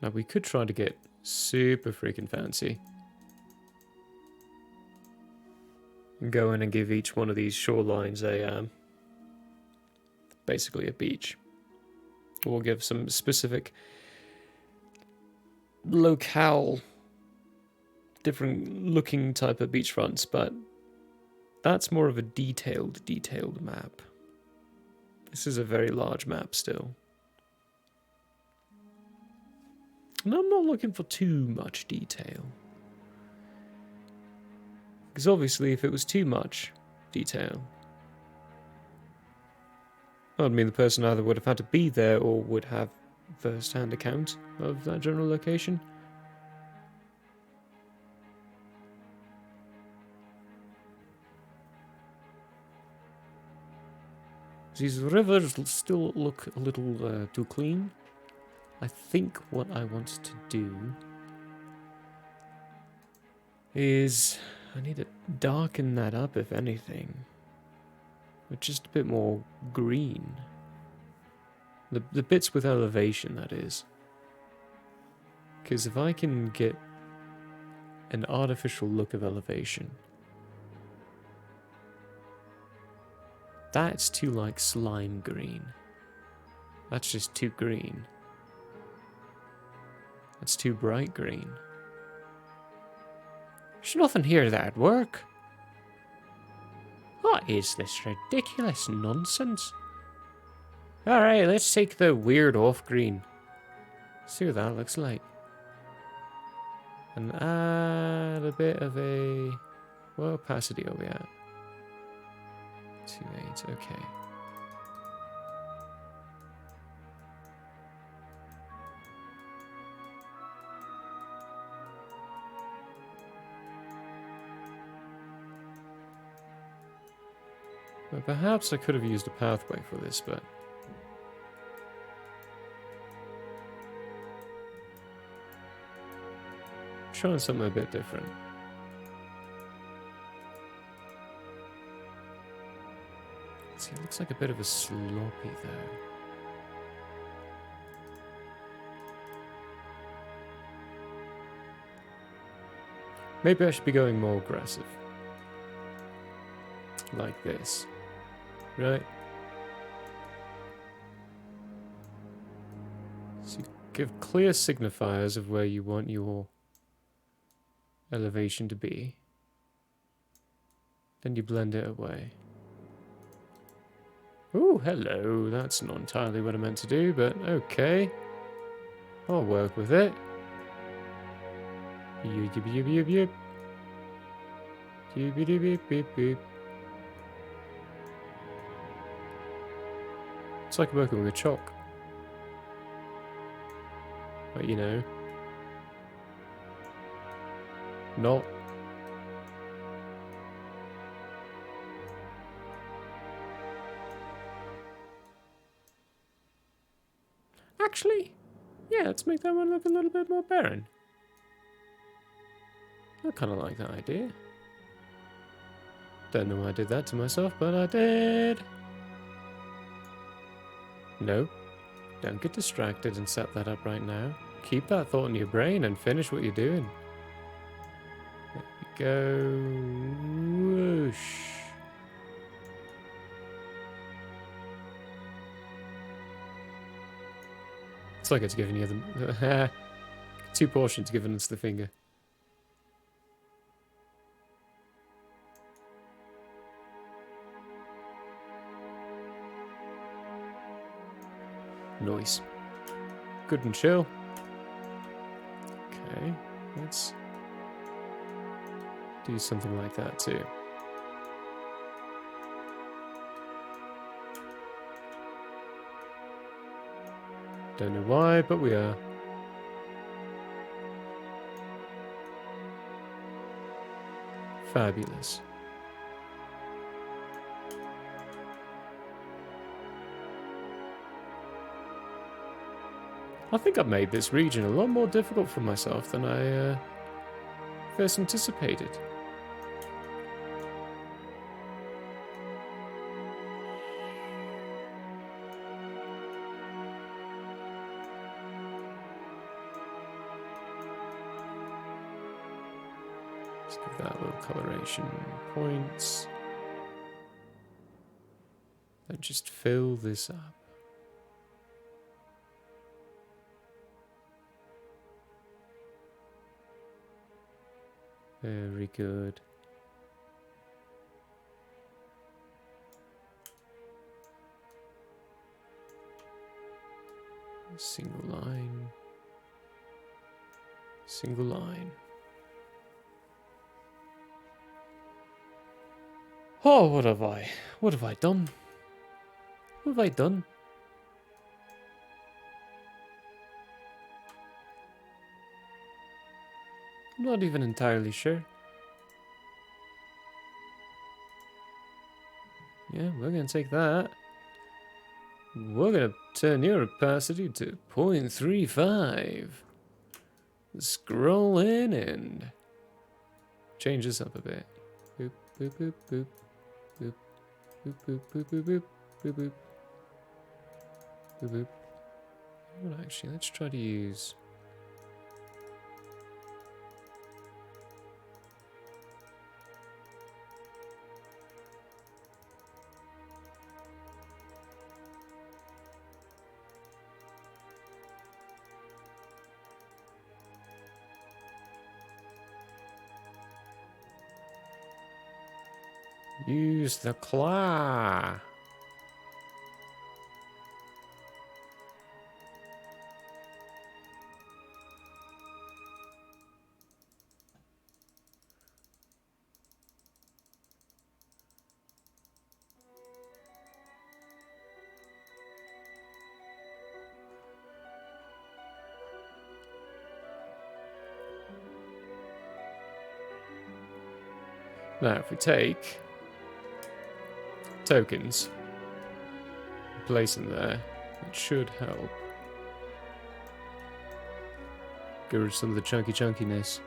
Now we could try to get super freaking fancy. And go in and give each one of these shorelines a, basically a beach. We'll give some specific locale, different looking type of beachfronts, but that's more of a detailed map. This is a very large map still. And I'm not looking for too much detail. Because obviously if it was too much detail, that would mean the person either would have had to be there or would have first-hand account of that general location. These rivers still look a little too clean. I think what I want to do is I need to darken that up, if anything, with just a bit more green. The bits with elevation, that is. Because if I can get an artificial look of elevation, that's too like slime green. That's just too green. That's too bright green. There's nothing here that'd work. What is this ridiculous nonsense? Alright, let's take the weird off-green. See what that looks like. And add a bit of a... What opacity are we at? 2.8, okay. Well, perhaps I could have used a pathway for this, but... Trying something a bit different. See, it looks like a bit of a sloppy though. Maybe I should be going more aggressive. Like this. Right? So you give clear signifiers of where you want your elevation to be. Then you blend it away. Oh, hello. That's not entirely what I meant to do, but okay. I'll work with it. Yip, yip, yip, yip, yip. Yip, yip, yip, yip, yip. It's like working with chalk. But you know. Not. actually, yeah, let's make that one look a little bit more barren. I kind of like that idea. Don't know why I did that to myself, but I did. No, don't get distracted and set that up right now. Keep that thought in your brain and finish what you're doing. There we go. Whoosh. It's like it's giving you the 2 portions giving us the finger. Nice. Good and chill. Okay, let's do something like that too. Don't know why, but we are. Fabulous. I think I've made this region a lot more difficult for myself than I first anticipated. Let's give that a little coloration points. And just fill this up. Very good. Single line. Single line. Oh, what have I done? What have I done? I'm not even entirely sure. Yeah, we're gonna take that. We're gonna turn your opacity to 0.35. Scroll in and change this up a bit. Boop, boop, boop, boop. Boop, boop, boop, boop, boop, boop, boop, boop. Boop, boop. Well, actually, let's try to use... Use the claw. Now, if we take tokens, place them there, it should help. Get rid of some of the chunkiness.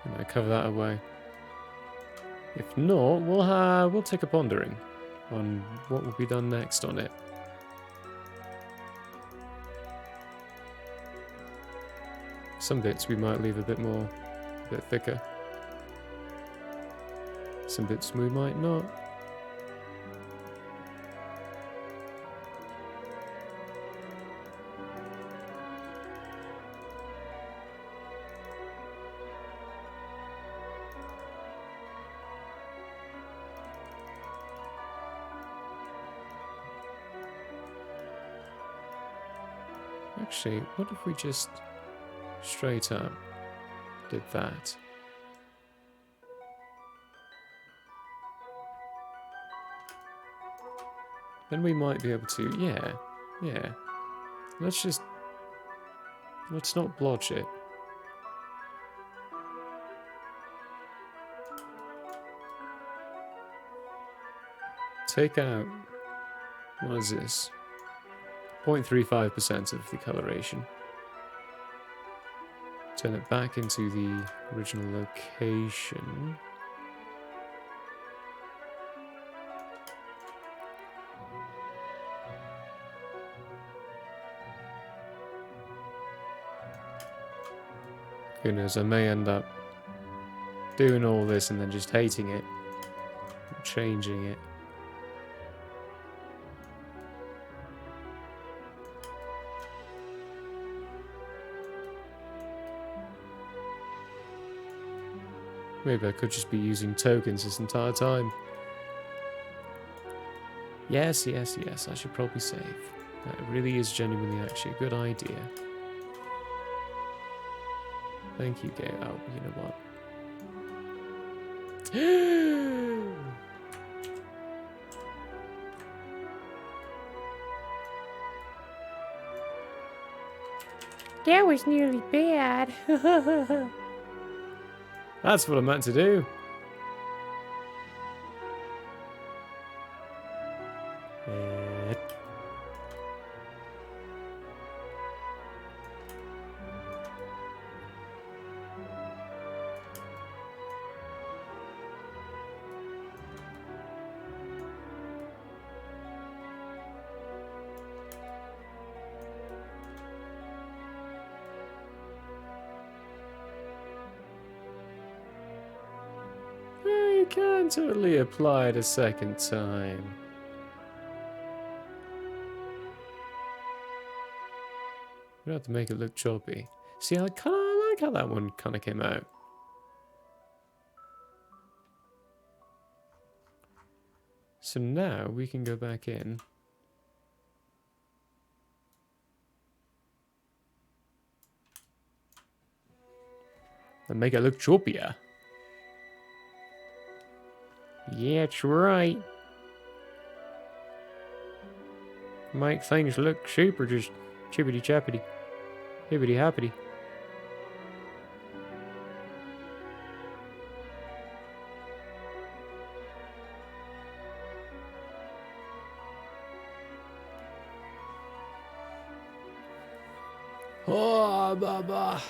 And I cover that away. If not, we'll take a pondering on what will be done next on it. Some bits we might leave a bit thicker. Some bits we might not. Actually, what if we just straight up did that? Then we might be able to, yeah. Let's not blotch it. Take out, what is this? 0.35% of the coloration. Turn it back into the original location. Who knows, I may end up doing all this and then just hating it, changing it. Maybe I could just be using tokens this entire time. Yes, yes, yes, I should probably save. That really is genuinely actually a good idea. Thank you, Gabe. Oh, you know what? That was nearly bad. That's what I meant to do. You can totally apply it a second time. We have to make it look choppy. See, I kind of like how that one kind of came out. So now we can go back in. And make it look choppier. Yeah, that's right. Make things look super just chippity chappity. Hippity happity. Oh, Baba.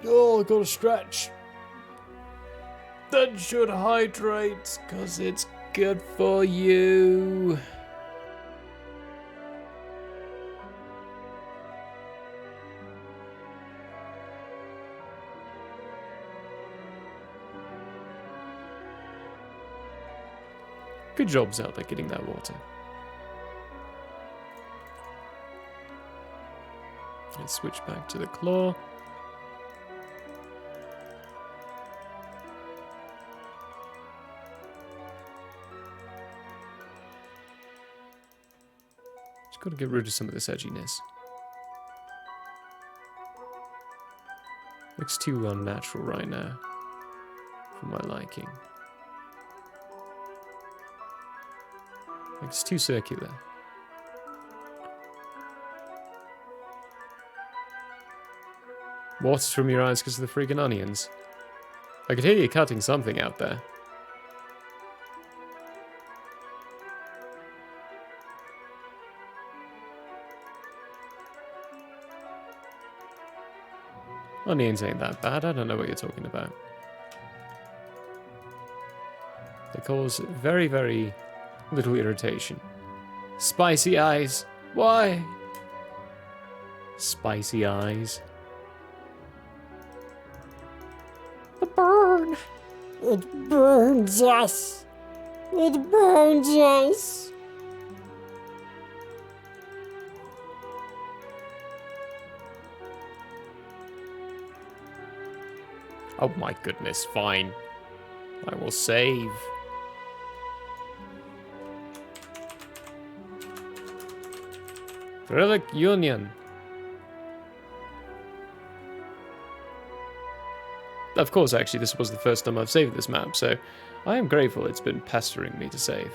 Oh, I gotta stretch. Then should hydrate, because it's good for you. Good jobs out there getting that water. Let's switch back to the claw. Just got to get rid of some of this edginess. Looks too unnatural right now, for my liking. It's too circular. Water's from your eyes because of the freaking onions. I could hear you cutting something out there. Onions ain't that bad, I don't know what you're talking about. They cause very, very little irritation. Spicy eyes! Why? Spicy eyes. The burn. It burns us. It burns us. Oh my goodness, fine. I will save. Relic Union. Of course, actually, this was the first time I've saved this map, so I am grateful it's been pestering me to save.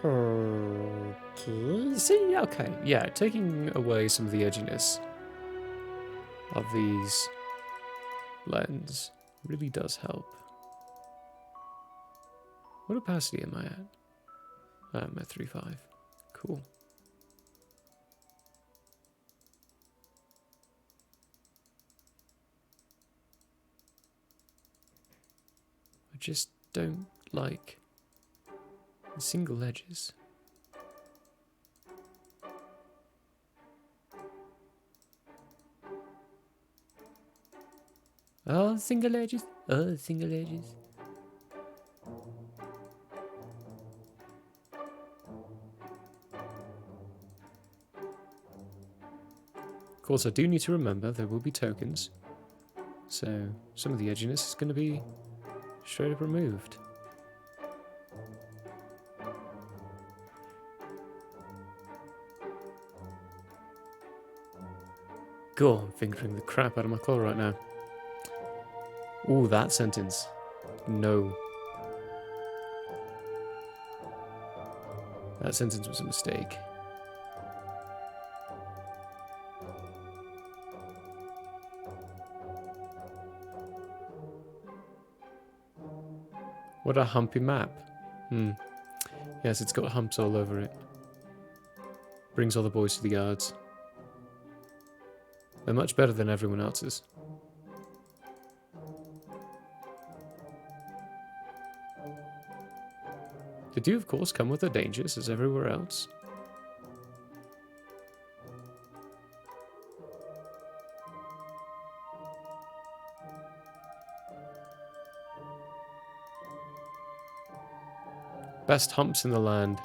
Okay. See, okay, yeah, taking away some of the edginess of these blends really does help. What opacity am I at? I'm at 3.5. Cool. I just don't like the single edges. Oh, single edges. Oh, single edges. Of course, I do need to remember there will be tokens. So some of the edginess is going to be straight up removed. God, I'm fingering the crap out of my claw right now. Ooh, that sentence. No. That sentence was a mistake. What a humpy map. Yes, it's got humps all over it. Brings all the boys to the yards. They're much better than everyone else's. They do, of course, come with their dangers, as everywhere else. Best humps in the land.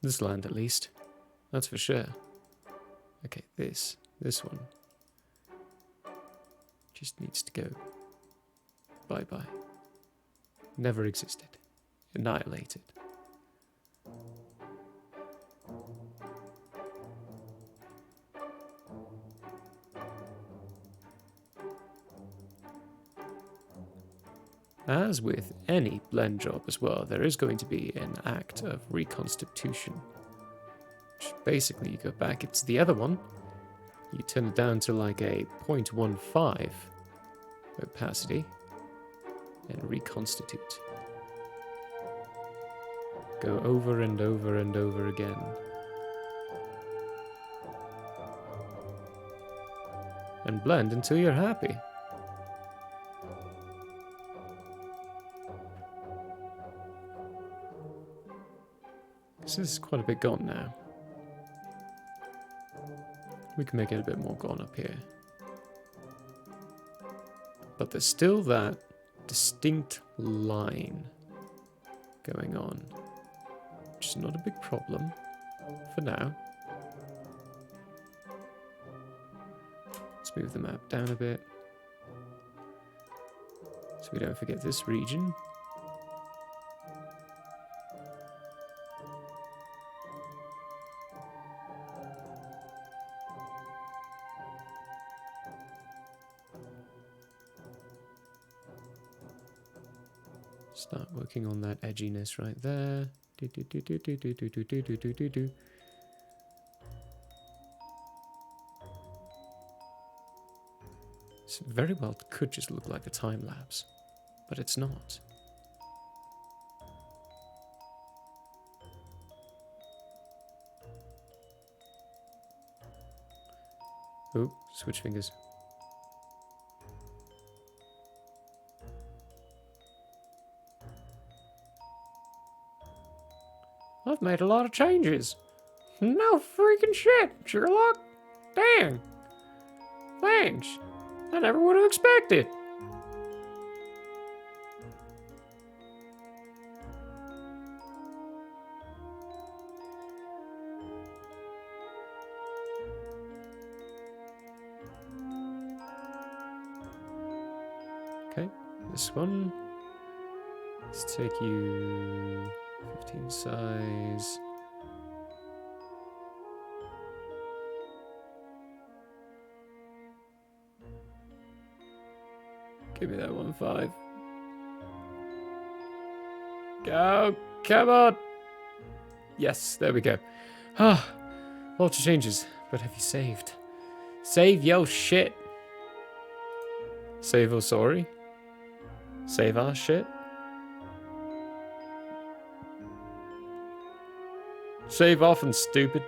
This land, at least. That's for sure. Okay, this one just needs to go. Bye-bye. Never existed. Annihilated. As with any blend job as well, there is going to be an act of reconstitution. Which basically you go back, it's the other one, you turn it down to like a 0.15 opacity, and reconstitute. Go over and over and over again. And blend until you're happy. This is quite a bit gone now. We can make it a bit more gone up here. But there's still that distinct line going on, which is not a big problem for now. Let's move the map down a bit so we don't forget this region. Start working on that edginess right there. This very well could just look like a time lapse, but it's not. Oh, switch fingers. I've made a lot of changes. No freaking shit, Sherlock. Dang. Thanks. I never would have expected. Okay, this one. Let's take you 15 size. Give me that 1-5. Go! Come on! Yes, there we go. Ah, lots of changes. But have you saved? Save yo shit! Save or sorry? Save our shit? Save off and stupid.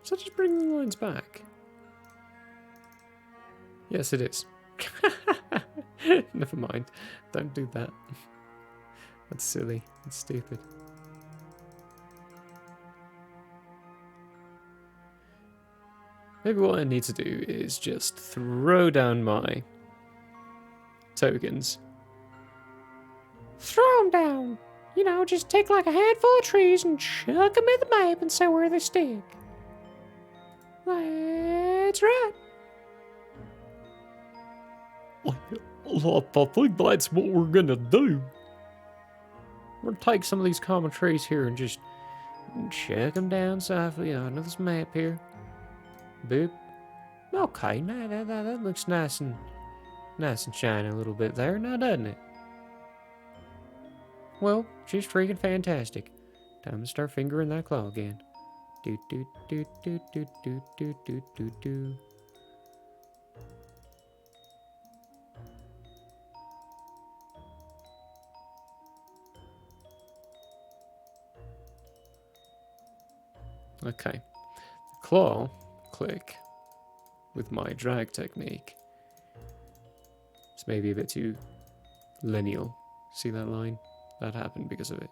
Is that just bringing the lines back? Yes, it is. Never mind. Don't do that. That's silly. That's stupid. Maybe what I need to do is just throw down my tokens. Throw 'em down. You know, just take like a handful of trees and chuck 'em in the map and see where they stick. That's right. I think that's what we're gonna do. We're gonna take some of these common trees here and just chuck them down softly onto this map here. Boop. Okay, now that looks nice and shiny a little bit there, now doesn't it? Well, just freaking fantastic. Time to start fingering that claw again. Do do do do do do do do do do. Okay. The claw click with my drag technique. It's maybe a bit too lineal. See that line? That happened because of it.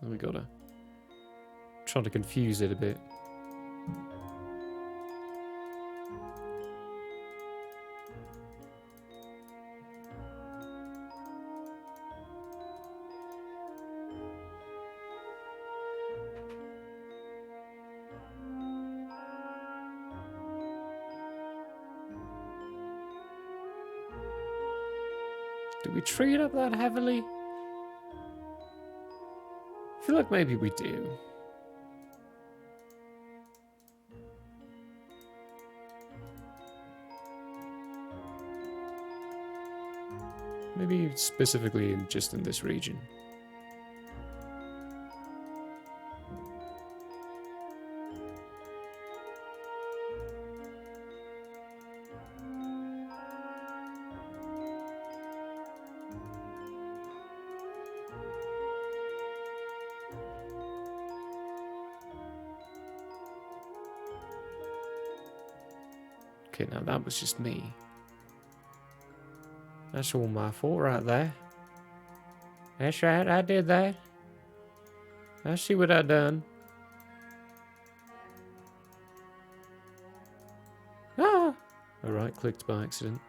And we gotta try to confuse it a bit. Do we treat it up that heavily? I feel like maybe we do. Maybe specifically just in this region. Okay, now that was just me. That's all my fault right there. That's right, I did that. I see what I done. Ah! I right-clicked by accident.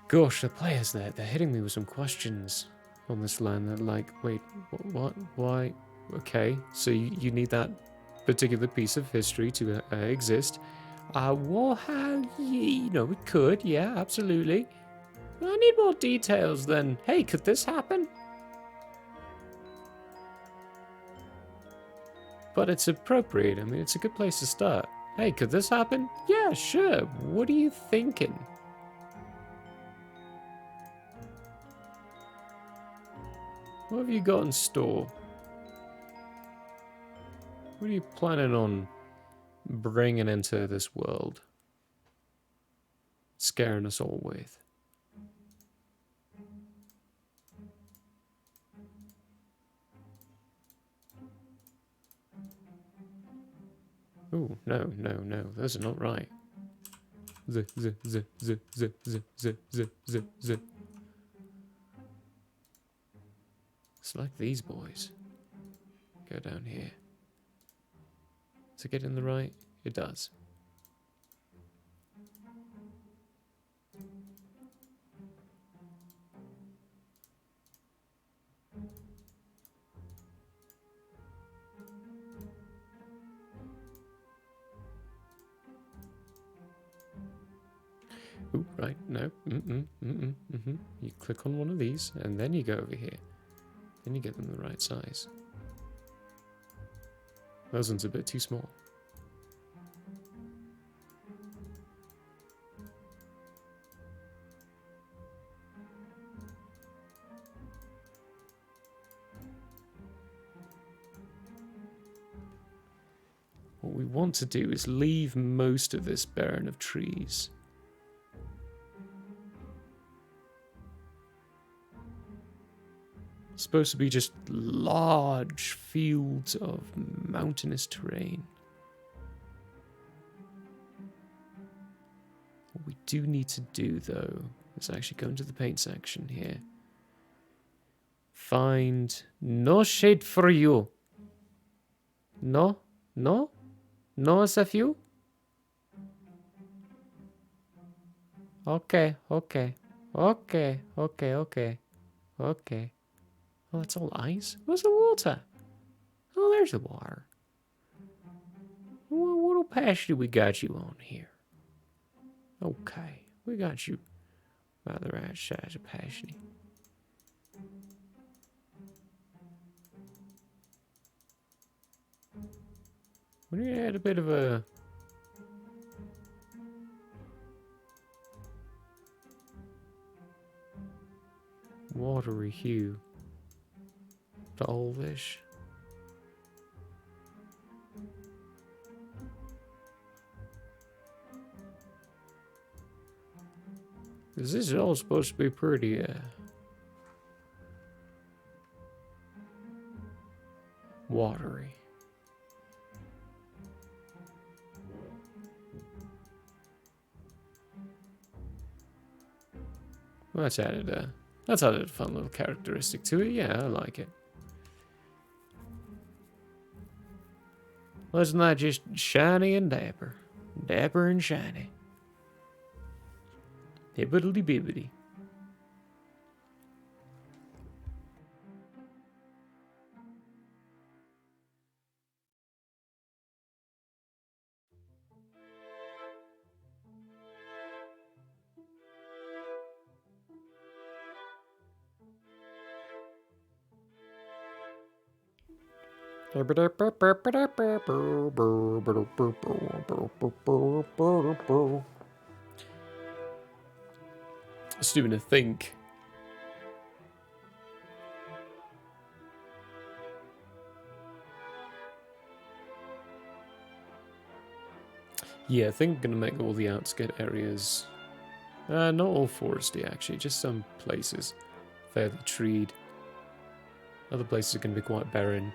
Gosh, the players there, they're hitting me with some questions on this land. They're like, wait, what, why? Okay, so you need that particular piece of history to exist. Well, how, you know, it could, yeah, absolutely. I need more details then. Hey, could this happen? But it's appropriate. I mean, it's a good place to start. Hey, could this happen? Yeah, sure. What are you thinking? What have you got in store? What are you planning on bringing into this world? Scaring us all with? Ooh, no, no, no. Those are not right. Z, z, z, z, z, z, z, z, z, z. It's like these boys. Go down here. Does it get in the right? It does. Ooh, right, no. You click on one of these, and then you go over here. Then you get them the right size. Those ones are a bit too small. What we want to do is leave most of this barren of trees. It's supposed to be just large fields of mountainous terrain. What we do need to do, though, is actually go into the paint section here. Find no shade for you. No? No? No SFU? Okay, okay. Okay, okay, okay. Okay. Oh, that's all ice? Where's the water? Oh, there's the water. What little pasture we got you on here? Okay, we got you by the right size of pasture. We need to add a bit of a watery hue to all this. Because this is all supposed to be pretty, watery. Well, that's added a fun little characteristic to it. Yeah, I like it. Wasn't that just shiny and dapper? Dapper and shiny. Hibbity bibbity. Stupid to think. Yeah, I think I'm gonna make all the outskirt areas, not all foresty actually, just some places fairly treed. Other places are gonna be quite barren.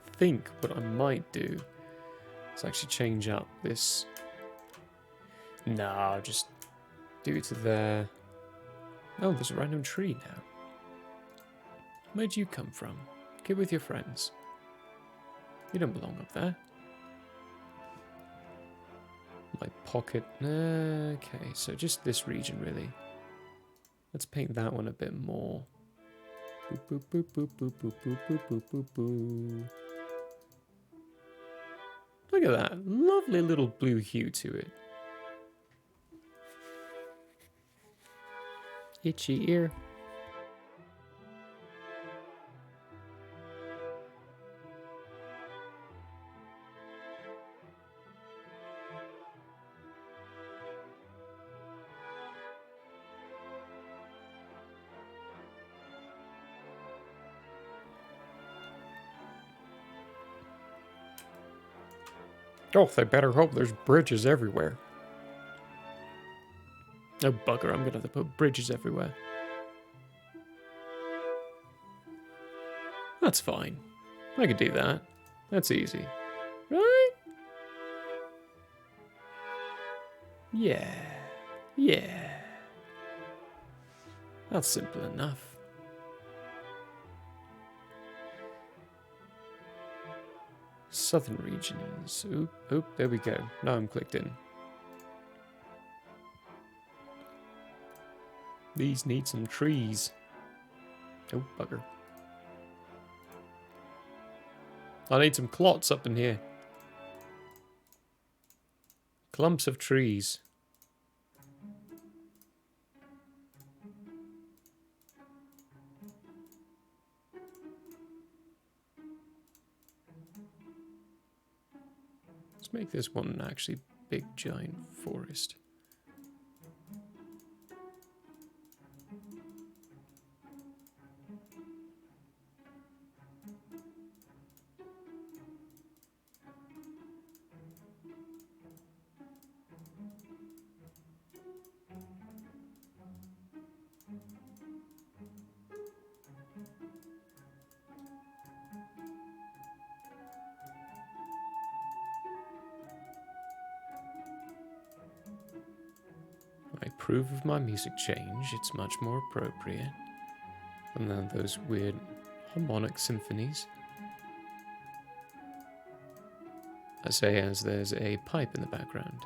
I think what I might do is actually change up this. No, just do it to there. Oh, there's a random tree now. Where'd you come from? Get with your friends. You don't belong up there. My pocket. Okay, so just this region really. Let's paint that one a bit more. Boop, boop, boop, boop, boop, boop, boop, boop, boop, boop. Look at that. Lovely little blue hue to it. Itchy ear. Oh, they better hope there's bridges everywhere. Oh, bugger, I'm gonna have to put bridges everywhere. That's fine. I could do that. That's easy. Right? Yeah. Yeah. That's simple enough. Southern regions. Oop, oop, there we go. Now I'm clicked in. These need some trees. Oh, bugger. I need some clots up in here. Clumps of trees. Let's make this one actually big giant forest. I approve of my music change. It's much more appropriate than those weird harmonic symphonies. I say as there's a pipe in the background,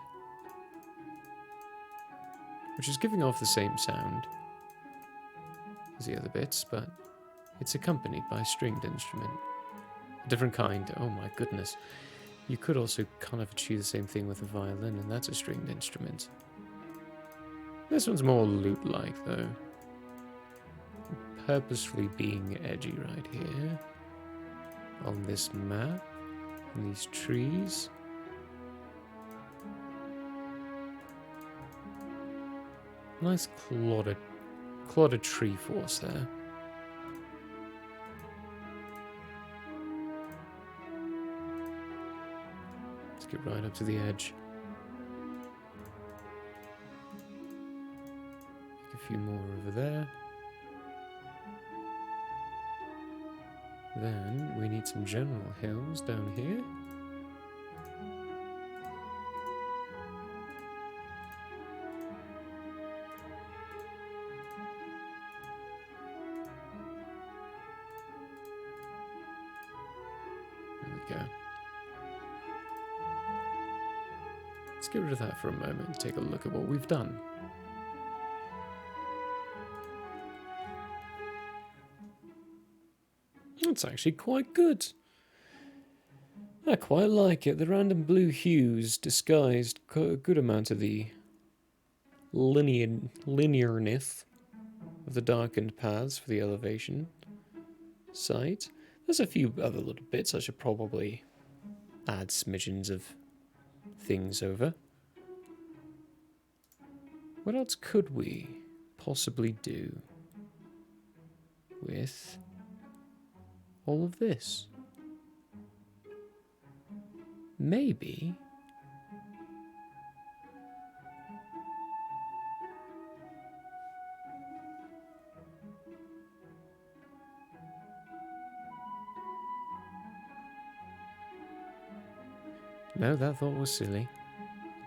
which is giving off the same sound as the other bits, but it's accompanied by a stringed instrument. A different kind. Oh my goodness. You could also kind of achieve the same thing with a violin, and that's a stringed instrument. This one's more lute-like, though. Purposefully being edgy right here. On this map. And these trees. Nice clotted tree force there. Let's get right up to the edge. Make a few more over there. Then we need some general hills down here. There we go. Let's get rid of that for a moment and take a look at what we've done. It's actually quite good. I quite like it. The random blue hues disguised a good amount of the linearness of the darkened paths for the elevation site. There's a few other little bits I should probably add smidgens of things over. What else could we possibly do with all of this? Maybe no, that thought was silly.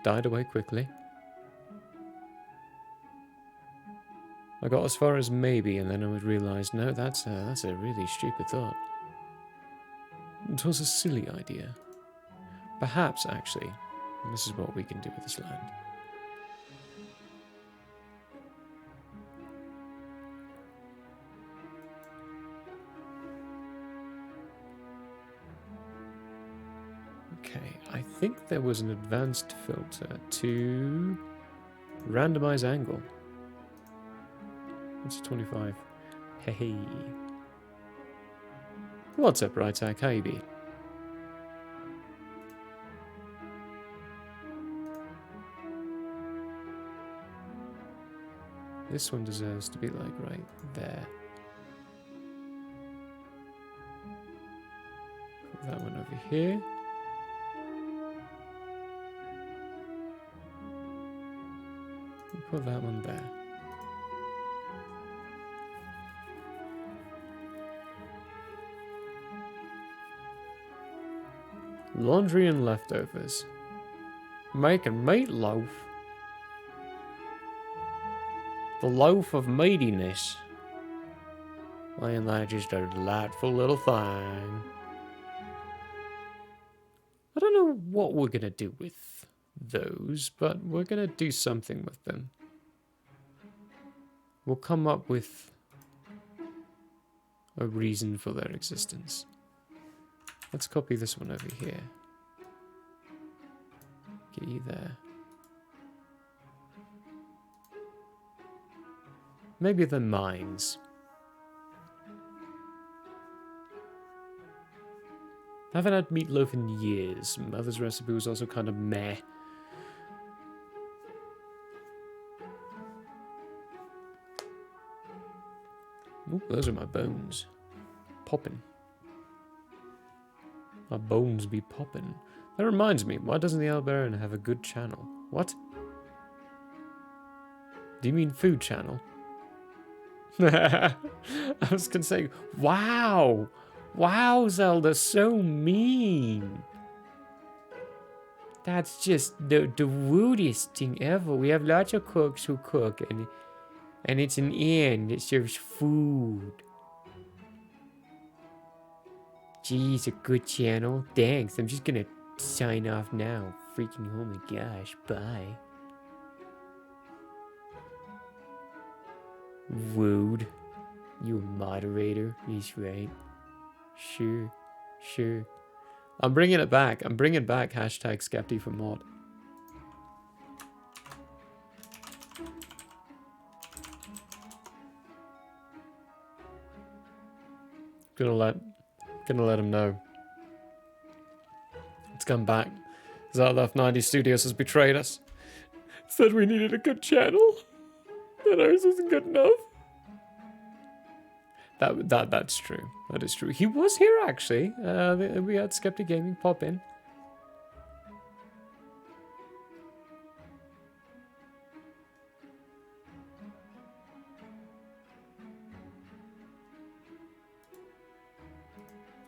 Died away quickly. I got as far as maybe, and then I would realise, no, that's a really stupid thought. It was a silly idea. Perhaps, actually, this is what we can do with this land. Okay, I think there was an advanced filter to randomize angle. It's 25. Hey. What's up, right tack? How you be? This one deserves to be like right there. Put that one over here. And put that one there. Laundry and leftovers. Making meatloaf. The loaf of meatiness. Ain't that just a delightful little thing? I don't know what we're gonna do with those, but we're gonna do something with them. We'll come up with a reason for their existence. Let's copy this one over here. Get you there. Maybe the mines. I haven't had meatloaf in years. Mother's recipe was also kind of meh. Ooh, those are my bones. Popping. My bones be popping. That reminds me, why doesn't the Albaran have a good channel? What? Do you mean food channel? I was gonna say, wow! Wow, Zelda, so mean! That's just the weirdest thing ever. We have lots of cooks who cook, and it's an inn that serves food. Geez, a good channel. Thanks, I'm just gonna sign off now. Freaking, oh my gosh, bye. Rude. You a moderator? He's right. Sure, sure. I'm bringing it back. I'm bringing back hashtag Skepti for mod. Gonna let him know. It's come back. Zarlaf 90 Studios has betrayed us. Said we needed a good channel. That ours isn't good enough. That's true. That is true. He was here actually. We had Skepti Gaming pop in.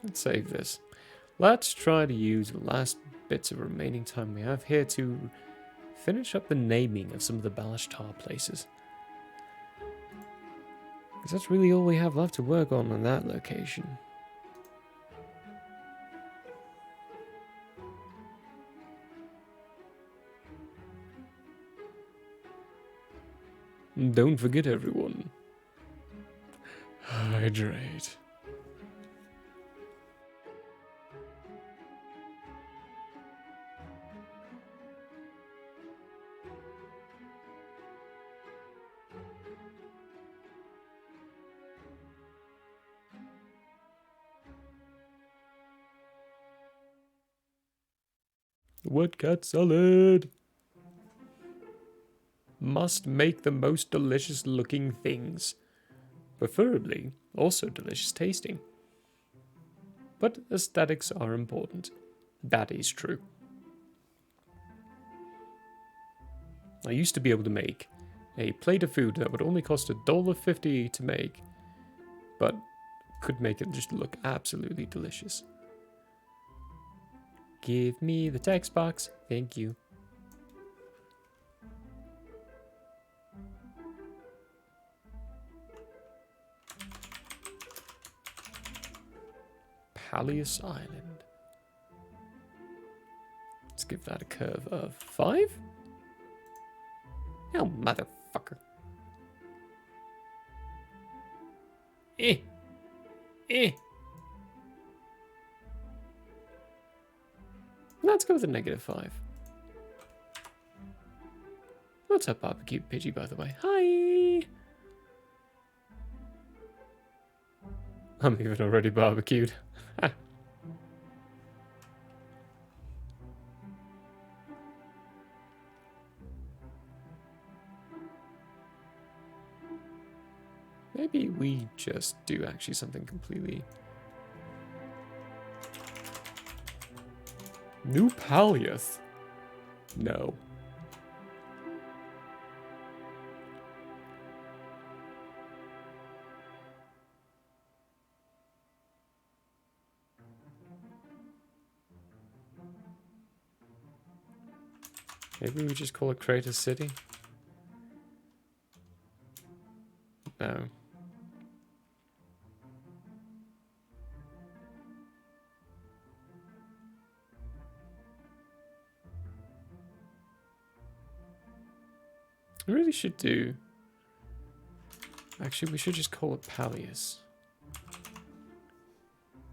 Let's save this. Let's try to use the last bits of remaining time we have here to finish up the naming of some of the Balashtar places. Because that's really all we have left to work on that location. And don't forget, everyone. Hydrate. Wet cat salad. Must make the most delicious looking things. Preferably also delicious tasting. But aesthetics are important. That is true. I used to be able to make a plate of food that would only cost $1.50 to make, but could make it just look absolutely delicious. Give me the text box. Thank you. Palace Island. Let's give that a curve of 5. Oh, motherfucker. Eh. Let's go with a -5. What's up, Barbecue Pidgey, by the way? Hi! I'm even already barbecued. Maybe we just do actually something completely... New Paliath? No. Maybe we just call it Crater City? No. I really should do Actually, we should just call it Pallius.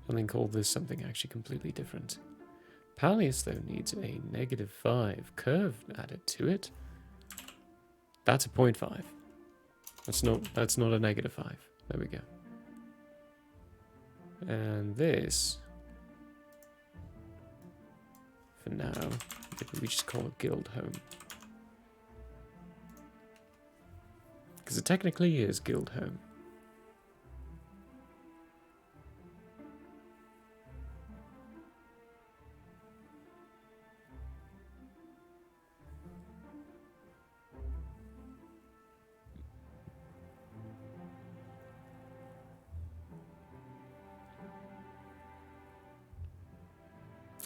And then call this something actually completely different. Pallius, though, needs a -5 curve added to it. That's a 0.5. That's not a -5. There we go. And this, for now, maybe we just call it Guild Home. Because it technically is Guild Home.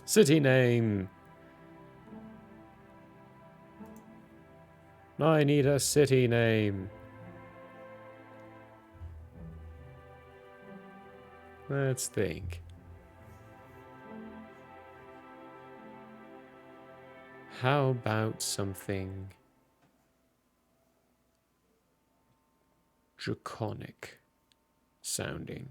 City name. I need a city name. Let's think. How about something draconic sounding?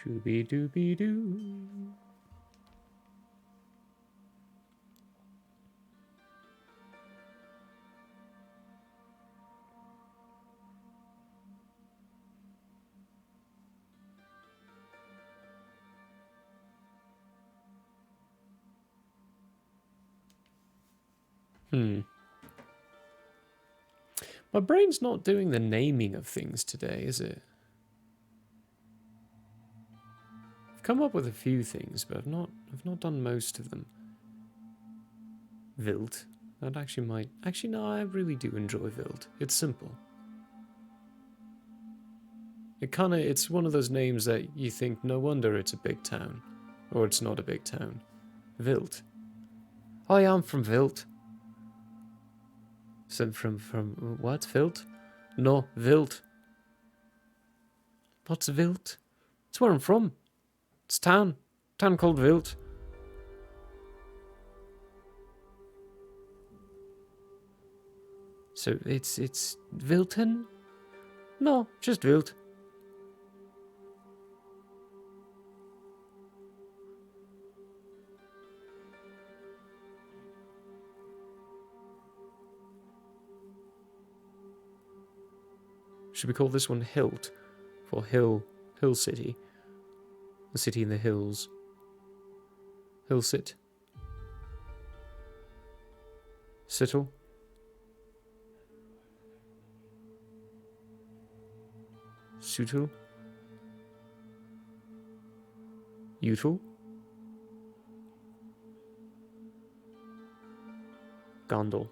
Shooby-dooby-doo. My brain's not doing the naming of things today, is it? I've come up with a few things, but I've not done most of them. Wild. That actually might... Actually, no, I really do enjoy Wild. It's simple. It's one of those names that you think, no wonder it's a big town. Or it's not a big town. Wild. I am from Wild. So from what? Wild? No, Wild. What's Wild? It's where I'm from. It's town. Town called Wild. So it's Wilton? No, just Wild. Should we call this one Hilt? For Hill City. The city in the hills. Hillsit. Sittle. Sutul. Utul. Gondol.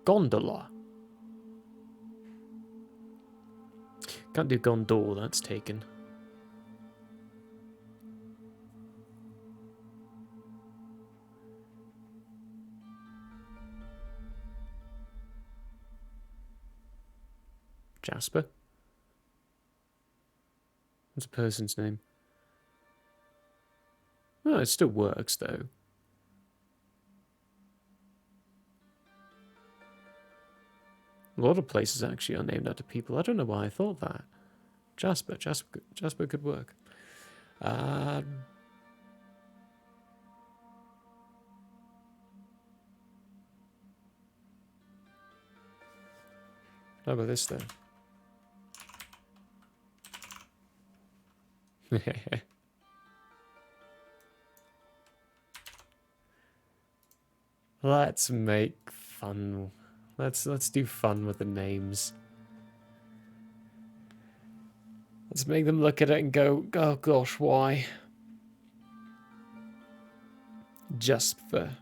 Gondola. Can't do Gondor, that's taken. Jasper? What's a person's name? Oh, it still works, though. A lot of places actually are named after people. I don't know why I thought that. Jasper could work. How about this, though? Let's make fun. Let's do fun with the names. Let's make them look at it and go, oh gosh, why? Jasper.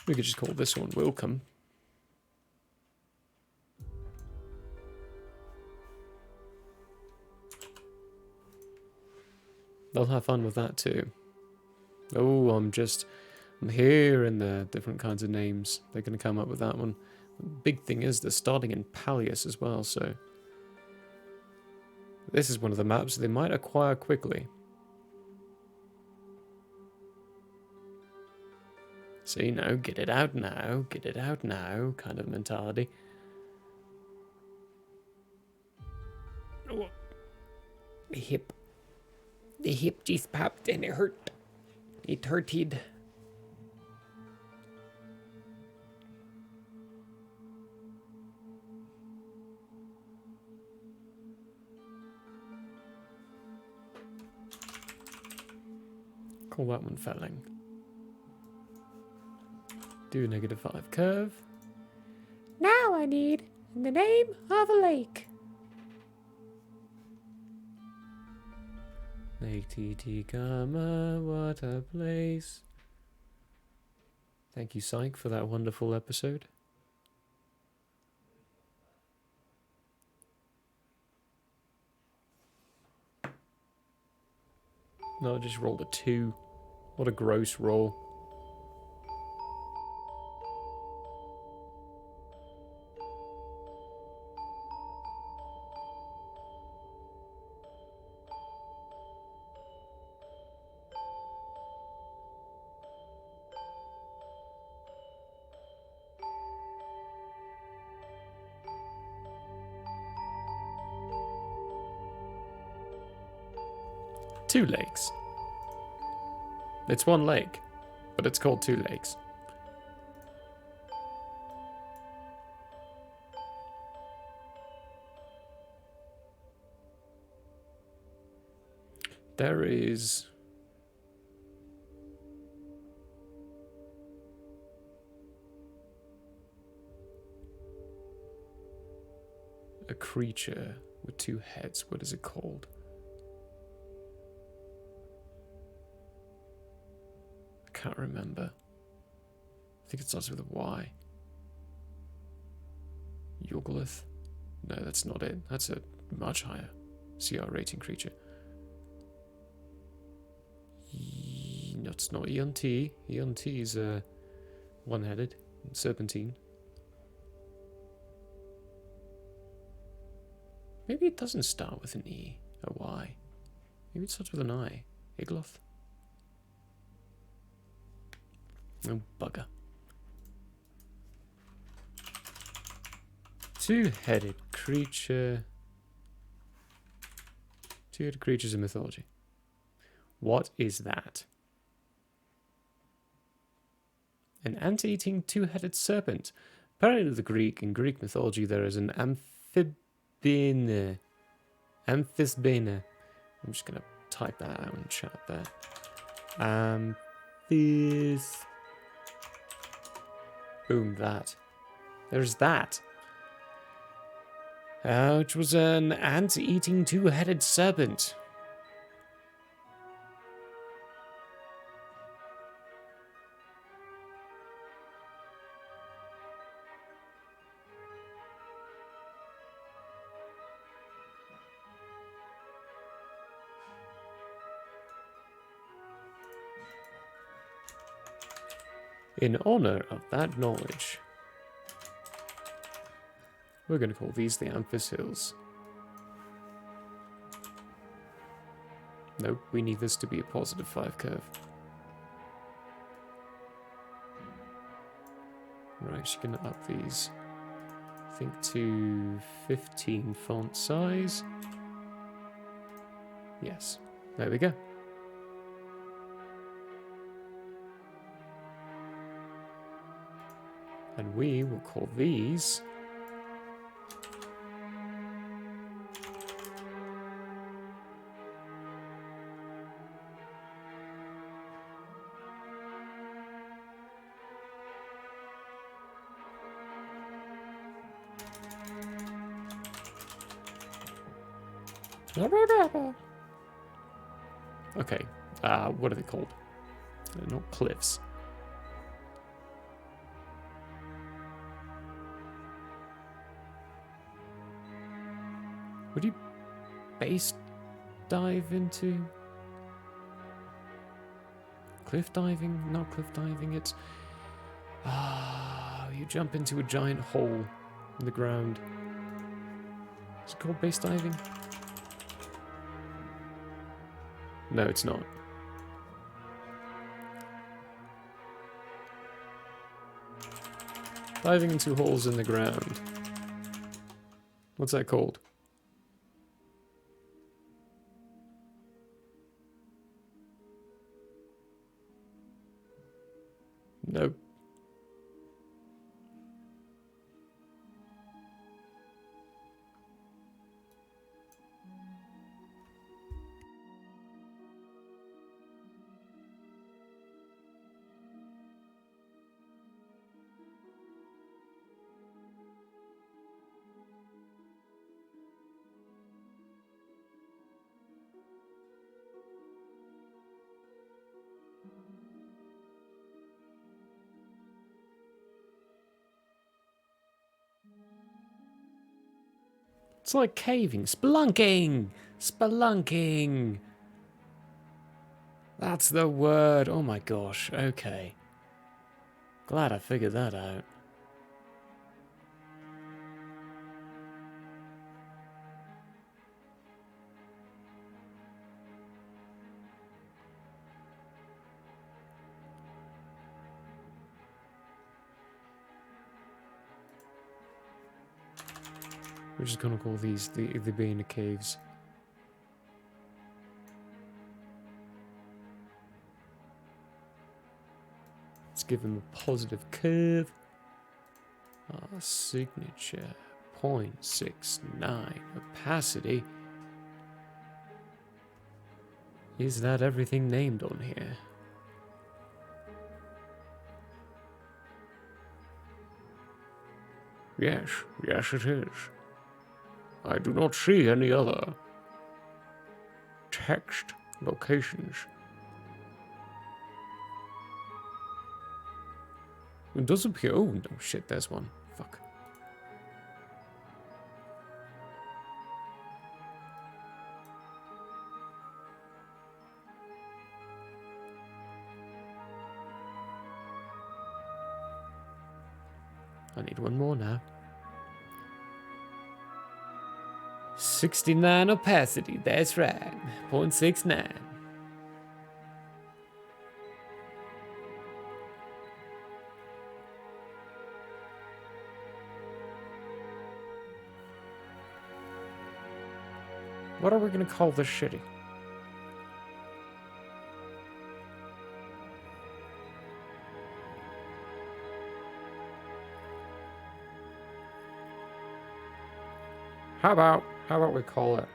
We could just call this one Welcome. They'll have fun with that too. Oh, I'm hearing the different kinds of names. They're going to come up with that one. The big thing is they're starting in Pallius as well, so this is one of the maps they might acquire quickly. So, you know, get it out now kind of mentality. Oh, the hip just popped and it hurt. It hurted. Call that one felling. Do a -5 curve. Now I need the name of a lake. Lake Titicaca, what a place. Thank you, Psych, for that wonderful episode. No, I just rolled a 2. What a gross roll. Two lakes. It's one lake, but it's called Two Lakes. There is a creature with 2 heads. What is it called? I can't remember. I think it starts with a Y. Yogolith? No, that's not it. That's a much higher CR rating creature. No, it's not Eon-T. Eon-T is one-headed. Serpentine. Maybe it doesn't start with an E, a Y. Maybe it starts with an I. Igloth? Oh, bugger. 2-headed creature. 2-headed creatures in mythology. What is that? An ant-eating 2-headed serpent. Apparently in Greek mythology there is an amphibene. Amphisbene. I'm just going to type that out in chat there. Amphis... Boom, that. There's that. Which was an ant-eating 2-headed serpent. In honor of that knowledge, we're going to call these the Amphis Hills. Nope, we need this to be a +5 curve. Right, just going to up these, I think, to 15 font size. Yes, there we go. And we will call these okay, what are they called? They're not cliffs. Would you base dive into cliff diving? Not cliff diving, it's... you jump into a giant hole in the ground. Is it called base diving? No, it's not. Diving into holes in the ground. What's that called? Nope. It's like caving. Spelunking! Spelunking! That's the word. Oh my gosh. Okay. Glad I figured that out. We're just gonna call these the Bina Caves. Let's give them a positive curve. Signature 0.69 opacity. Is that everything named on here? Yes, yes it is. I do not see any other text locations. It does appear. Oh, no shit, there's one. Fuck. I need one more now. 69 opacity, that's right. 0.69. What are we gonna call this shitty? How about we call it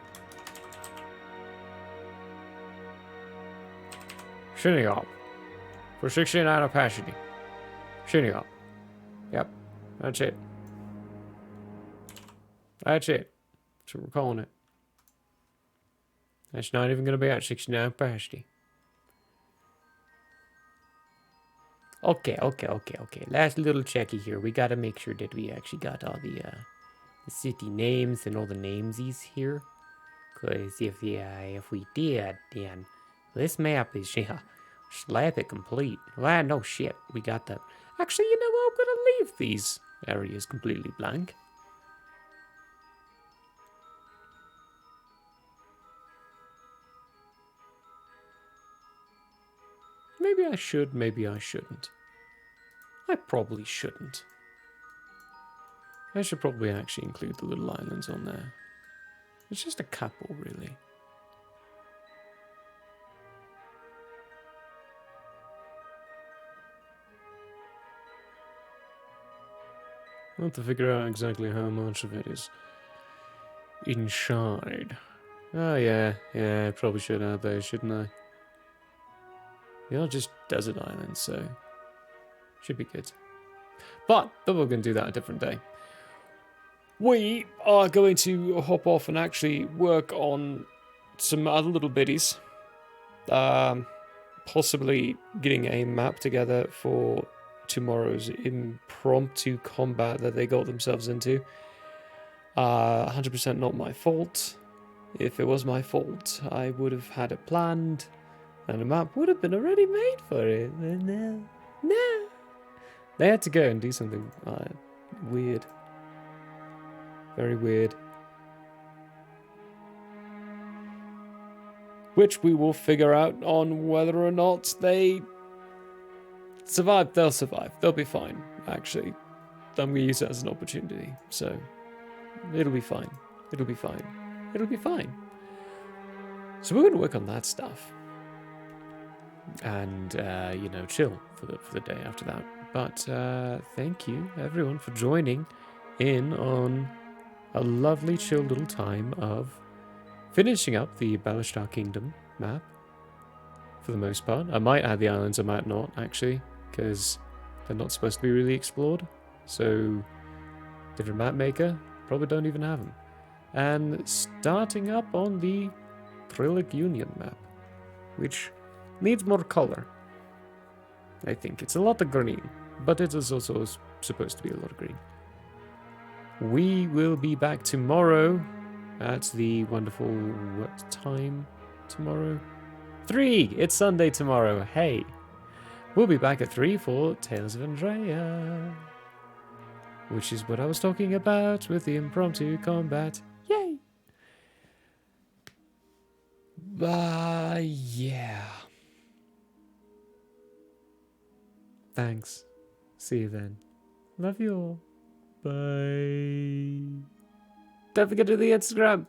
Shinny Up for 69 opacity. Shinny Up. Yep, that's it. That's it. That's what we're calling it. That's not even going to be at 69 opacity. Okay. Last little checky here. We got to make sure that we actually got all the city names and all the namesies here. Because if we did, then this map is, slap it complete. Well, no shit. We got that. Actually, you know what? I'm going to leave these areas completely blank. Maybe I should, maybe I shouldn't. I probably shouldn't. I should probably actually include the little islands on there. It's just a couple, really. I'll have to figure out exactly how much of it is inside. Oh yeah, I probably should add those, shouldn't I? They are just desert islands, so should be good. But we're going to do that a different day. We are going to hop off and actually work on some other little biddies. Possibly getting a map together for tomorrow's impromptu combat that they got themselves into. 100% not my fault. If it was my fault, I would have had it planned. And a map would have been already made for it. But no. No. They had to go and do something weird. Very weird. Which we will figure out on whether or not they survive. They'll survive. They'll be fine, actually. I'm going to use it as an opportunity. So, it'll be fine. It'll be fine. It'll be fine. So we're going to work on that stuff. And, you know, chill for the day after that. But thank you, everyone, for joining in on a lovely, chill little time of finishing up the Balashtar Kingdom map, for the most part. I might add the islands, I might not, actually, because they're not supposed to be really explored. So, different map maker, probably don't even have them. And starting up on the Trillic Union map, which needs more color. I think it's a lot of green, but it is also supposed to be a lot of green. We will be back tomorrow at the wonderful, what time tomorrow? 3! It's Sunday tomorrow, hey! We'll be back at 3 for Tales of Andrea. Which is what I was talking about with the impromptu combat. Yay! Yeah. Thanks. See you then. Love you all. Bye. Don't forget to do the Instagram.